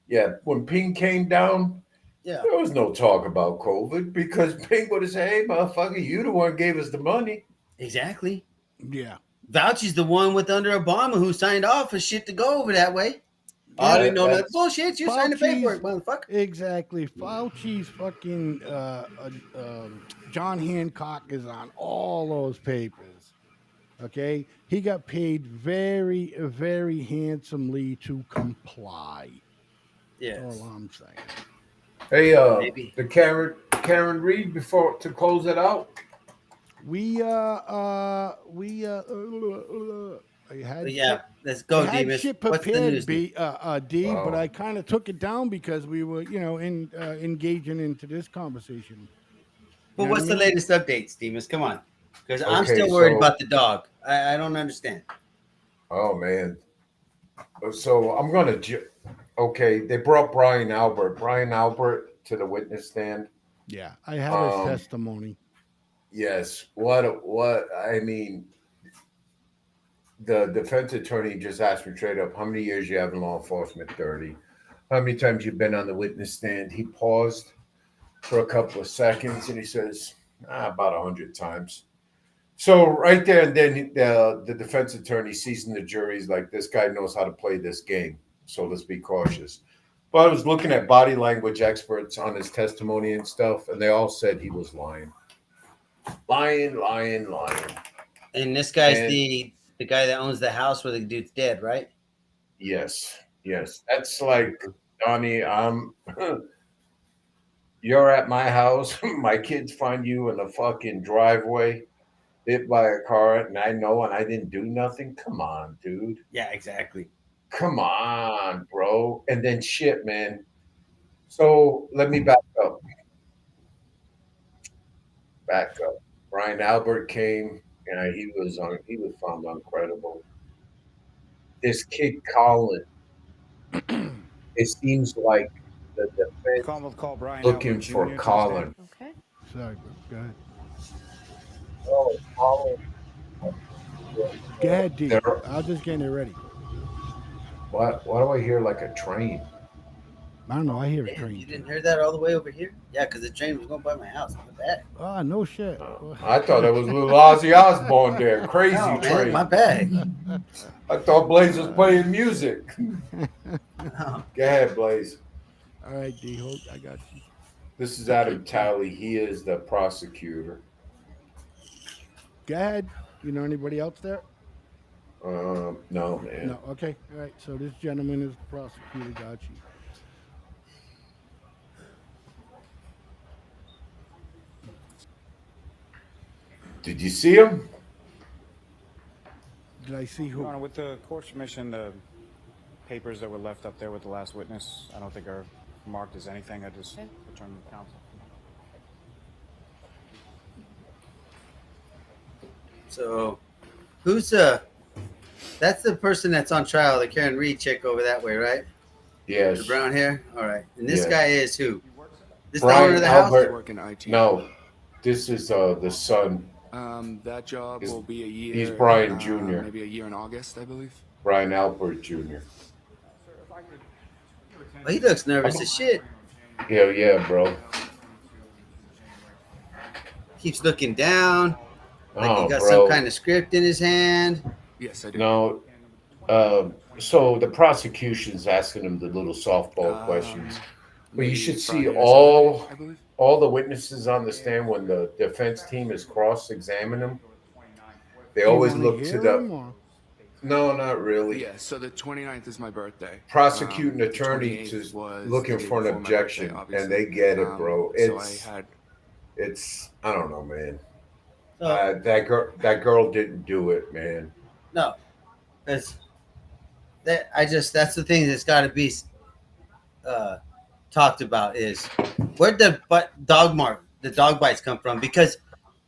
Yeah, when Ping came down, there was no talk about COVID, because Ping would have said, hey, motherfucker, you the one gave us the money. Exactly. Yeah. Fauci's the one under Obama who signed off for shit to go over that way. I didn't know that bullshit. You signed the paperwork, motherfucker. Exactly. Fauci's fucking John Hancock is on all those papers. Okay, he got paid very, very handsomely to comply. Yeah, that's all I'm saying. Hey, the Karen Reed, before to close it out. Let's go, I had Demas. shit prepared, but I kind of took it down because we were, engaging into this conversation. But what's the latest updates, Demas? Come on, because I'm still worried about the dog. I don't understand. Oh man. So I'm gonna. They brought Brian Albert to the witness stand. Yeah, I had his testimony. Yes. What I mean. The defense attorney just asked me straight up, how many years you have in law enforcement? 30. How many times you've been on the witness stand? He paused for a couple of seconds and he says, about 100 times. So right there, and then the defense attorney sees in the jury, he's like, this guy knows how to play this game, so let's be cautious. But I was looking at body language experts on his testimony and stuff, and they all said he was lying. Lying. And this guy's the guy that owns the house where the dude's dead, right? Yes. That's like, Donnie, you're at my house. My kids find you in the fucking driveway, hit by a car, and I know, and I didn't do nothing. Come on, dude. Yeah, exactly. Come on, bro. And then shit, man. So let me back up. Brian Albert came, and he was found uncredible. This kid Colin, it seems like the defense looking for Colin. Okay. Sorry, go ahead. Oh, Colin. Go ahead, D. I'll just get it ready. Why do I hear like a train? I don't know. I hear a train. You didn't hear that all the way over here? Yeah, because the train was going by my house. My bad. Ah, no shit. I thought it was little Ozzy Osbourne there. Crazy train. My bad. I thought Blaze was playing music. Go ahead, Blaze. All right, D. I got you. This is Adam Talley. He is the prosecutor. Go ahead. You know anybody else there? No, man. No. Okay. All right. So this gentleman is the prosecutor. Got you. Did you see him? Did I see who? Your Honor, with the court's permission, the papers that were left up there with the last witness, I don't think are marked as anything. I just returned them to counsel. So, who's that's the person that's on trial, the Karen Reed chick over that way, right? Yes. The brown hair? All right. And this Yes. guy is who? This Brian the owner of the Albert. house? Work in IT. No, this is the son. That job will be a year. He's Brian Jr. Maybe a year in August, I believe. Brian Albert Jr. Oh, he looks nervous as shit. Yeah, bro. Keeps looking down. Like he got bro. some kind of script in his hand. Yes, I do. No. So the prosecution's asking him the little softball questions. But you should see all the witnesses on the stand when the defense team is cross-examining them. They always look to the... No, not really. Yeah, so the 29th is my birthday. Prosecuting attorney to looking for an objection, and they get it, bro. It's I don't know, man. That girl didn't do it, man. No, that's the thing that's got to be talked about is where'd the dog bites come from? Because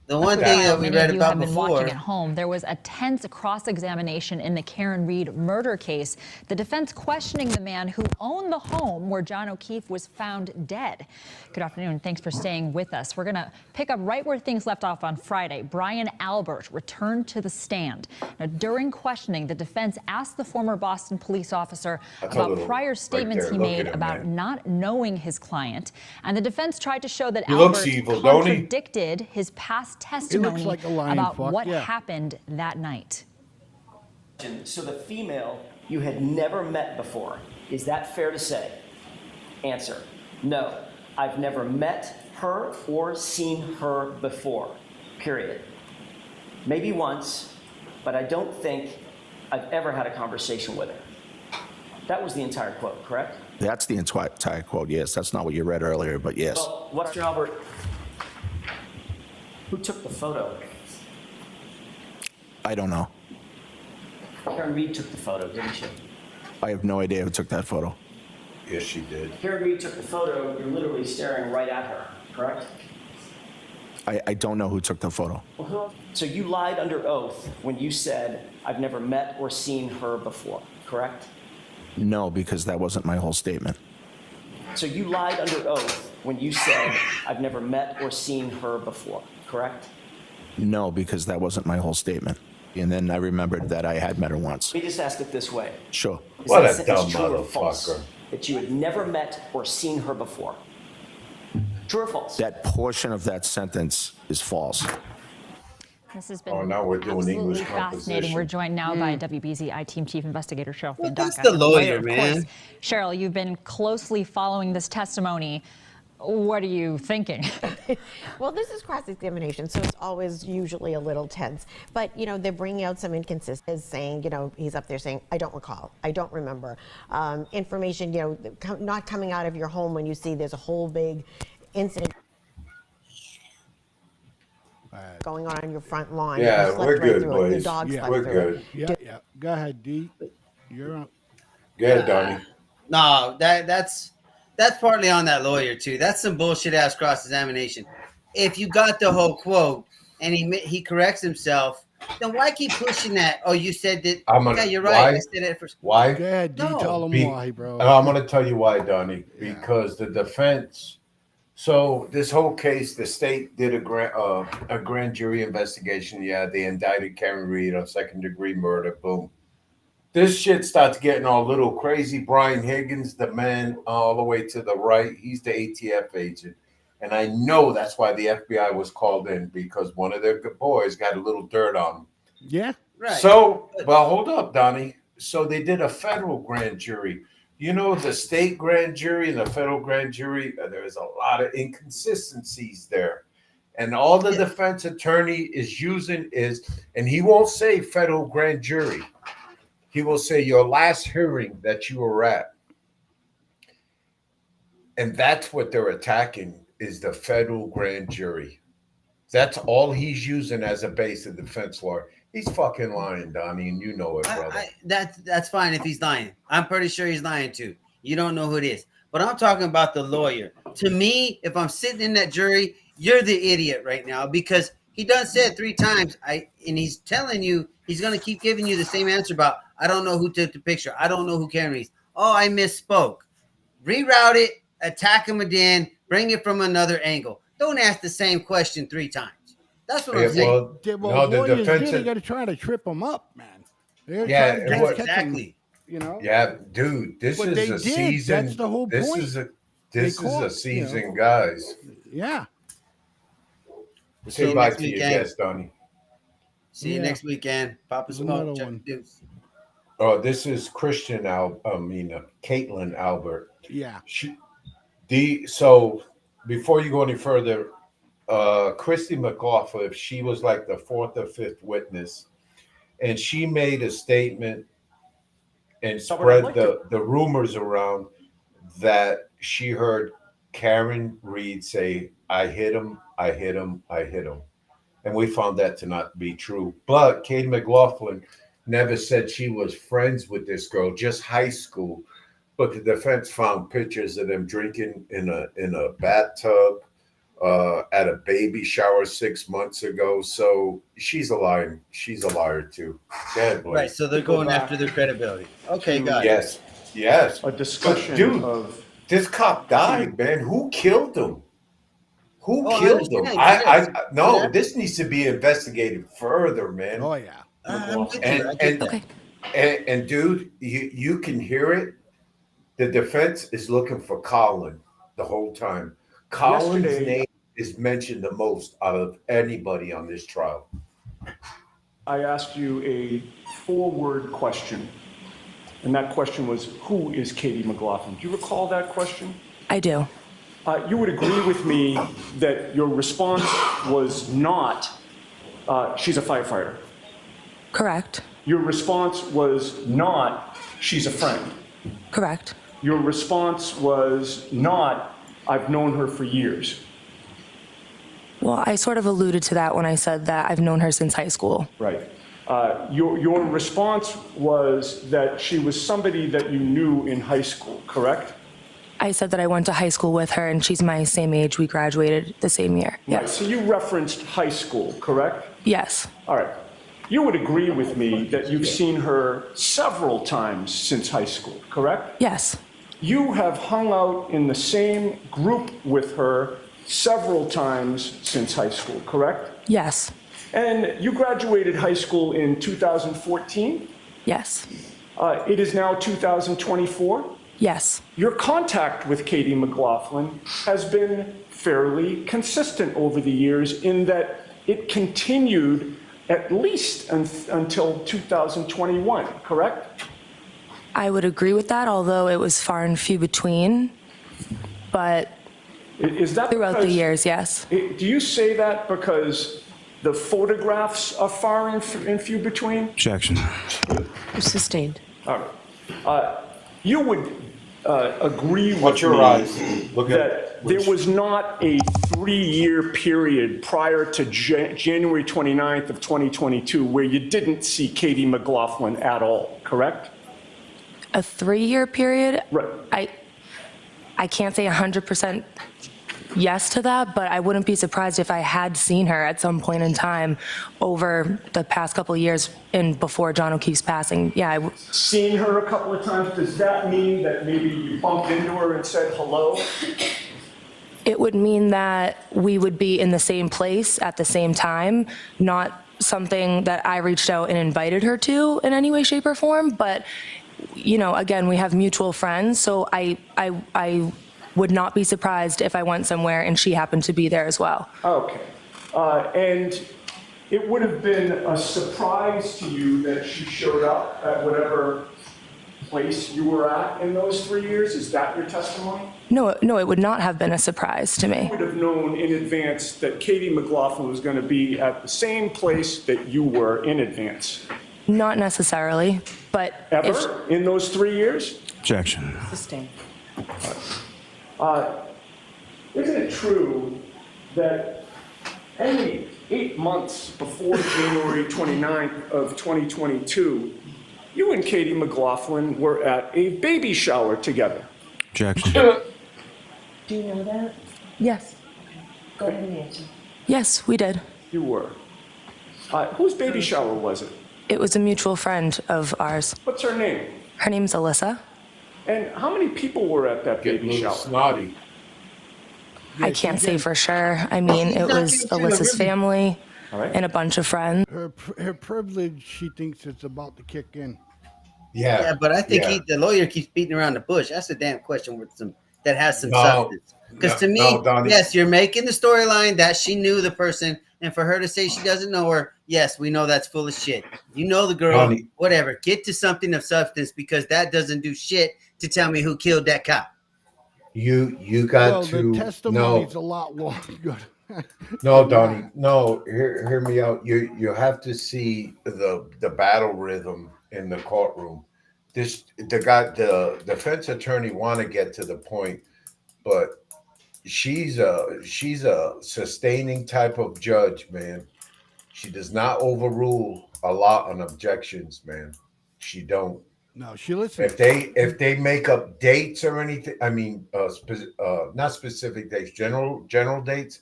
the one thing that we read about before. Watching at home, there was a tense cross-examination in the Karen Reed murder case. The defense questioning the man who owned the home where John O'Keefe was found dead. Good afternoon. Thanks for staying with us. We're going to pick up right where things left off on Friday. Brian Albert returned to the stand. Now, during questioning, the defense asked the former Boston police officer about prior statements he made about not knowing his client. And the defense tried to show that Albert contradicted his past testimony about what happened that night. So the female you had never met before, is that fair to say? Answer, no. I've never met her or seen her before, period. Maybe once, but I don't think I've ever had a conversation with her. That was the entire quote, correct? That's the entire quote, yes. That's not what you read earlier, but yes. Well, what, Mr. Albert, who took the photo? I don't know. Karen Reed took the photo, didn't she? I have no idea who took that photo. Yes, she did. Karen Reed took the photo, you're literally staring right at her, correct? I don't know who took the photo. Well, so you lied under oath when you said, I've never met or seen her before, correct? No, because that wasn't my whole statement. So you lied under oath when you said, I've never met or seen her before, correct? No, because that wasn't my whole statement. And then I remembered that I had met her once. Let me just ask it this way. Sure. What a dumb motherfucker. That you had never met or seen her before. True or false? That portion of that sentence is false. This has been now we're doing English fascinating. composition. We're joined now by WBZ I-Team Chief Investigator Cheryl Findaka. That's the lawyer, man. Course. Cheryl, you've been closely following this testimony. What are you thinking? Well, this is cross-examination, so it's always usually a little tense. But, you know, they're bringing out some inconsistencies, saying, you know, he's up there saying, I don't recall, I don't remember. Information, you know, not coming out of your home when you see there's a whole big incident going on your front lawn. Yeah, You slept we're right good, through it. Your boys. dog Yeah, slept we're through good. it. Yeah. Go ahead, D. You're up. Go ahead, Donnie. No, that's partly on that lawyer too. That's some bullshit ass cross-examination. If you got the whole quote and he corrects himself, then why keep pushing that? Oh, you said that. Yeah, you're right. I said it first. Why? Go ahead, D. No. Tell him why, bro. I'm going to tell you why, Donnie. Because the defense. So this whole case, the state did a grand jury investigation. Yeah, they indicted Karen Reed on second-degree murder. Boom. This shit starts getting all a little crazy. Brian Higgins, the man all the way to the right, he's the ATF agent. And I know that's why the FBI was called in, because one of their boys got a little dirt on him. Yeah. Right. So, well, hold up, Donnie. So they did a federal grand jury. You know, the state grand jury and the federal grand jury, there's a lot of inconsistencies there. And all the defense attorney is using is, and he won't say federal grand jury. He will say your last hearing that you were at. And that's what they're attacking, is the federal grand jury. That's all he's using as a base of defense lawyer. He's fucking lying, Donnie, and you know it, brother. That's fine if he's lying. I'm pretty sure he's lying too. You don't know who it is. But I'm talking about the lawyer. To me, if I'm sitting in that jury, you're the idiot right now because he done said 3 times. And he's telling you he's gonna keep giving you the same answer about I don't know who took the picture. I don't know who Karen. Oh, I misspoke. Reroute it, attack him again, bring it from another angle. Don't ask the same question 3 times. That's what I'm saying. Well, the defense they got to try to trip him up, man. Exactly. You know. Yeah, dude, this But is they a did. season. That's the whole this point. is a They this is caught, a season, you know. guys. Yeah. Say bye to your guest, Donnie. See you next weekend. Papa Smoke. Chuck Deuce. Oh, this is Caitlin Albert. Yeah. So before you go any further, Christy McLaughlin, she was like the 4th or 5th witness, and she made a statement and spread the rumors around that she heard Karen Reed say, I hit him, I hit him, I hit him. And we found that to not be true. But Katie McLaughlin never said she was friends with this girl, just high school. But the defense found pictures of them drinking in a bathtub at a baby shower 6 months ago. So she's a liar. She's a liar too. Go ahead, Blaine. Right. So they're going after their credibility. Okay, got it. Yes. A discussion of this cop died, man. Who killed him? Who Oh, I killed him? understand. No, Yeah. this needs to be investigated further, man. Oh yeah. I'm with you. I get that. And dude, you can hear it. The defense is looking for Colin the whole time. Colin's name is mentioned the most out of anybody on this trial. I asked you a 4-word question, and that question was, who is Katie McLaughlin? Do you recall that question? I do. You would agree with me that your response was not, she's a firefighter. Correct. Your response was not, she's a friend. Correct. Your response was not, I've known her for years. Well, I sort of alluded to that when I said that I've known her since high school. Right. Your response was that she was somebody that you knew in high school, correct? I said that I went to high school with her and she's my same age. We graduated the same year. Right. Yes. So you referenced high school, correct? Yes. All right. You would agree with me that you've seen her several times since high school, correct? Yes. You have hung out in the same group with her several times since high school, correct? Yes. And you graduated high school in 2014? Yes. It is now 2024? Yes. Your contact with Katie McLaughlin has been fairly consistent over the years in that it continued at least until 2021, correct? I would agree with that, although it was far and few between. But is that throughout the years, yes. Do you say that because the photographs are far and few between? Objection. Sustained. All right. You would agree with Watch your me eyes. Look at that there was not a 3-year period prior to January 29th of 2022 where you didn't see Katie McLaughlin at all, correct? A 3-year period? Right. I can't say 100% yes to that, but I wouldn't be surprised if I had seen her at some point in time over the past couple of years and before John O'Keefe's passing. Yeah. Seen her a couple of times, does that mean that maybe you bumped into her and said hello? It would mean that we would be in the same place at the same time, not something that I reached out and invited her to in any way, shape, or form. But, you know, again, we have mutual friends, so I would not be surprised if I went somewhere and she happened to be there as well. Okay. And it would have been a surprise to you that she showed up at whatever place you were at in those 3 years? Is that your testimony? No, it would not have been a surprise to me. You would have known in advance that Katie McLaughlin was going to be at the same place that you were in advance. Not necessarily, but ever in those 3 years? Objection. Sustained. Isn't it true that only 8 months before January 29th of 2022, you and Katie McLaughlin were at a baby shower together. Objection. Do you know that? Yes. Go ahead and answer. Yes, we did. You were. Whose baby shower was it? It was a mutual friend of ours. What's her name? Her name's Alyssa. And how many people were at that Get a baby little shower? snotty. I can't say for sure. I mean, it was Alyssa's family and a bunch of friends. Her privilege, she thinks it's about to kick in. Yeah, but I think the lawyer keeps beating around the bush. That's a damn question with that has some substance. Because to me, yes, you're making the storyline that she knew the person, and for her to say she doesn't know her, yes, we know that's full of shit. You know the girl, Donnie. whatever. Get to something of substance, because that doesn't do shit to tell me who killed that cop. You got the testimony's a lot longer. No, Donnie. No, hear me out. You have to see the battle rhythm in the courtroom. The defense attorney want to get to the point, but she's a sustaining type of judge, man. She does not overrule a lot on objections, man. She don't. No, she listens. If they make up dates or anything, I mean, not specific dates, general dates.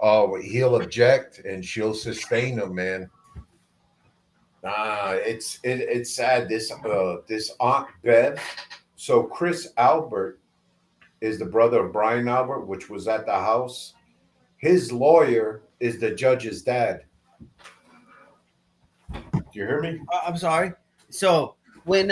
He'll object and she'll sustain them, man. It's sad. This Aunt Bev. So Chris Albert is the brother of Brian Albert, which was at the house. His lawyer is the judge's dad. Do you hear me? I'm sorry. So when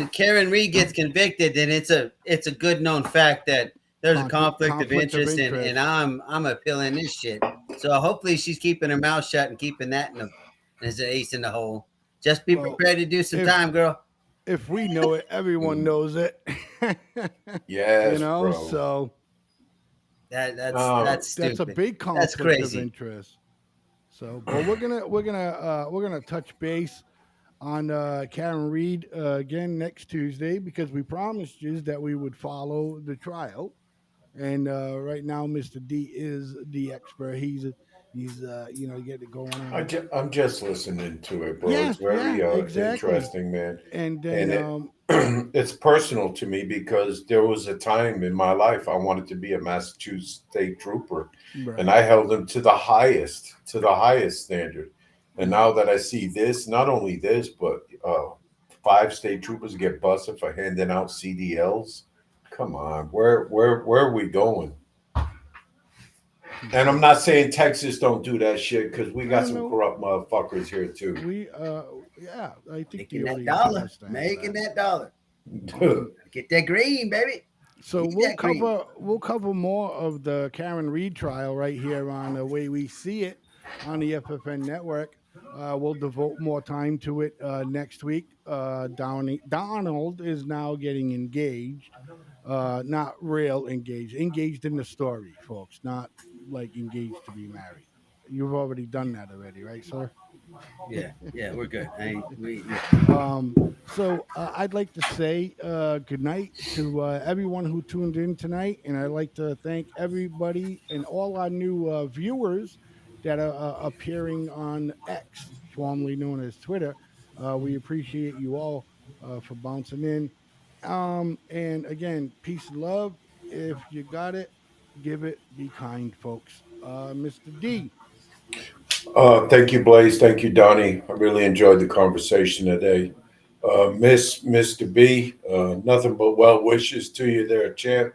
Karen Reed gets convicted, then it's a good known fact that there's a conflict of interest, and I'm appealing this shit. So hopefully she's keeping her mouth shut and keeping that as an ace in the hole. Just be prepared to do some time, girl. If we know it, everyone knows it. Yes, bro. So that's stupid. That's a big conflict of interest. So, but we're gonna touch base on Karen Reed again next Tuesday, because we promised you that we would follow the trial. And right now, Mr. D is the expert. He's get it going on. I'm just listening to it, bro. Yeah, it's very exactly. interesting, man. And then it's personal to me, because there was a time in my life I wanted to be a Massachusetts state trooper, and I held them to the highest standard. And now that I see this, not only this, but 5 state troopers get busted for handing out CDLs. Come on, where are we going? And I'm not saying Texas don't do that shit, because we got some corrupt motherfuckers here too. I think making that dollar. Get that green, baby. So we'll cover more of the Karen Reed trial right here on The Way We See It on the FFN network. We'll devote more time to it next week. Donald is now getting engaged. Not real engaged in the story, folks, not like engaged to be married. You've already done that already, right, sir? Yeah, we're good. So I'd like to say good night to everyone who tuned in tonight, and I'd like to thank everybody and all our new viewers that are appearing on X, formerly known as Twitter. We appreciate you all for bouncing in. And again, peace and love. If you got it, give it. Be kind, folks. Mr. D. Thank you, Blaze. Thank you, Donnie. I really enjoyed the conversation today. Mr. B, nothing but well wishes to you there, champ.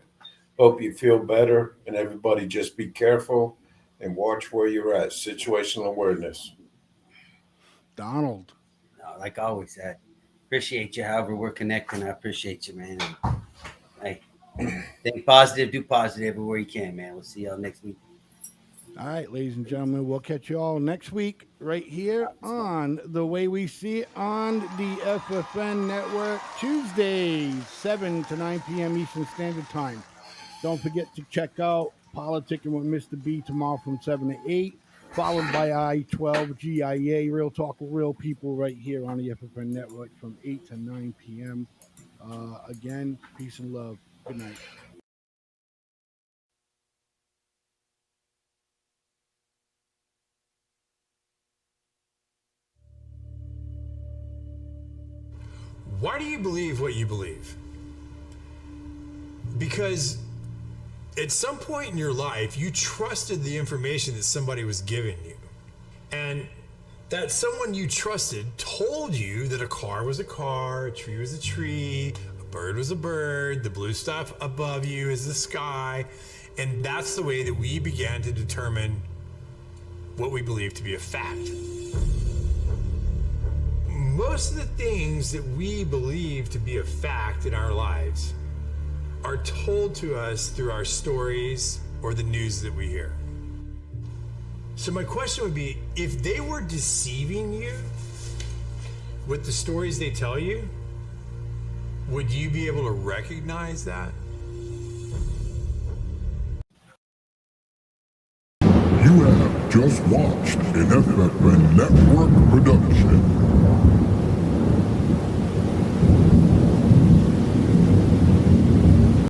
Hope you feel better, and everybody just be careful and watch where you're at. Situational awareness. Donald. No, like always, I appreciate you. However we're connecting, I appreciate you, man. And, hey, think positive, do positive everywhere you can, man. We'll see y'all next week. All right, ladies and gentlemen, we'll catch you all next week right here on The Way We See It on the FFN network, Tuesdays, 7 to 9 p.m. Eastern Standard Time. Don't forget to check out Politicking with Mr. B tomorrow from 7 to 8, followed by I-12 GIA, Real Talk with Real People, right here on the FFN network from 8 to 9 p.m. Again, peace and love. Good night. Why do you believe what you believe? Because at some point in your life, you trusted the information that somebody was giving you. And that someone you trusted told you that a car was a car, a tree was a tree, a bird was a bird, the blue stuff above you is the sky. And that's the way that we began to determine what we believe to be a fact. Most of the things that we believe to be a fact in our lives are told to us through our stories or the news that we hear. So my question would be, if they were deceiving you with the stories they tell you, would you be able to recognize that? You have just watched an FFN Network production.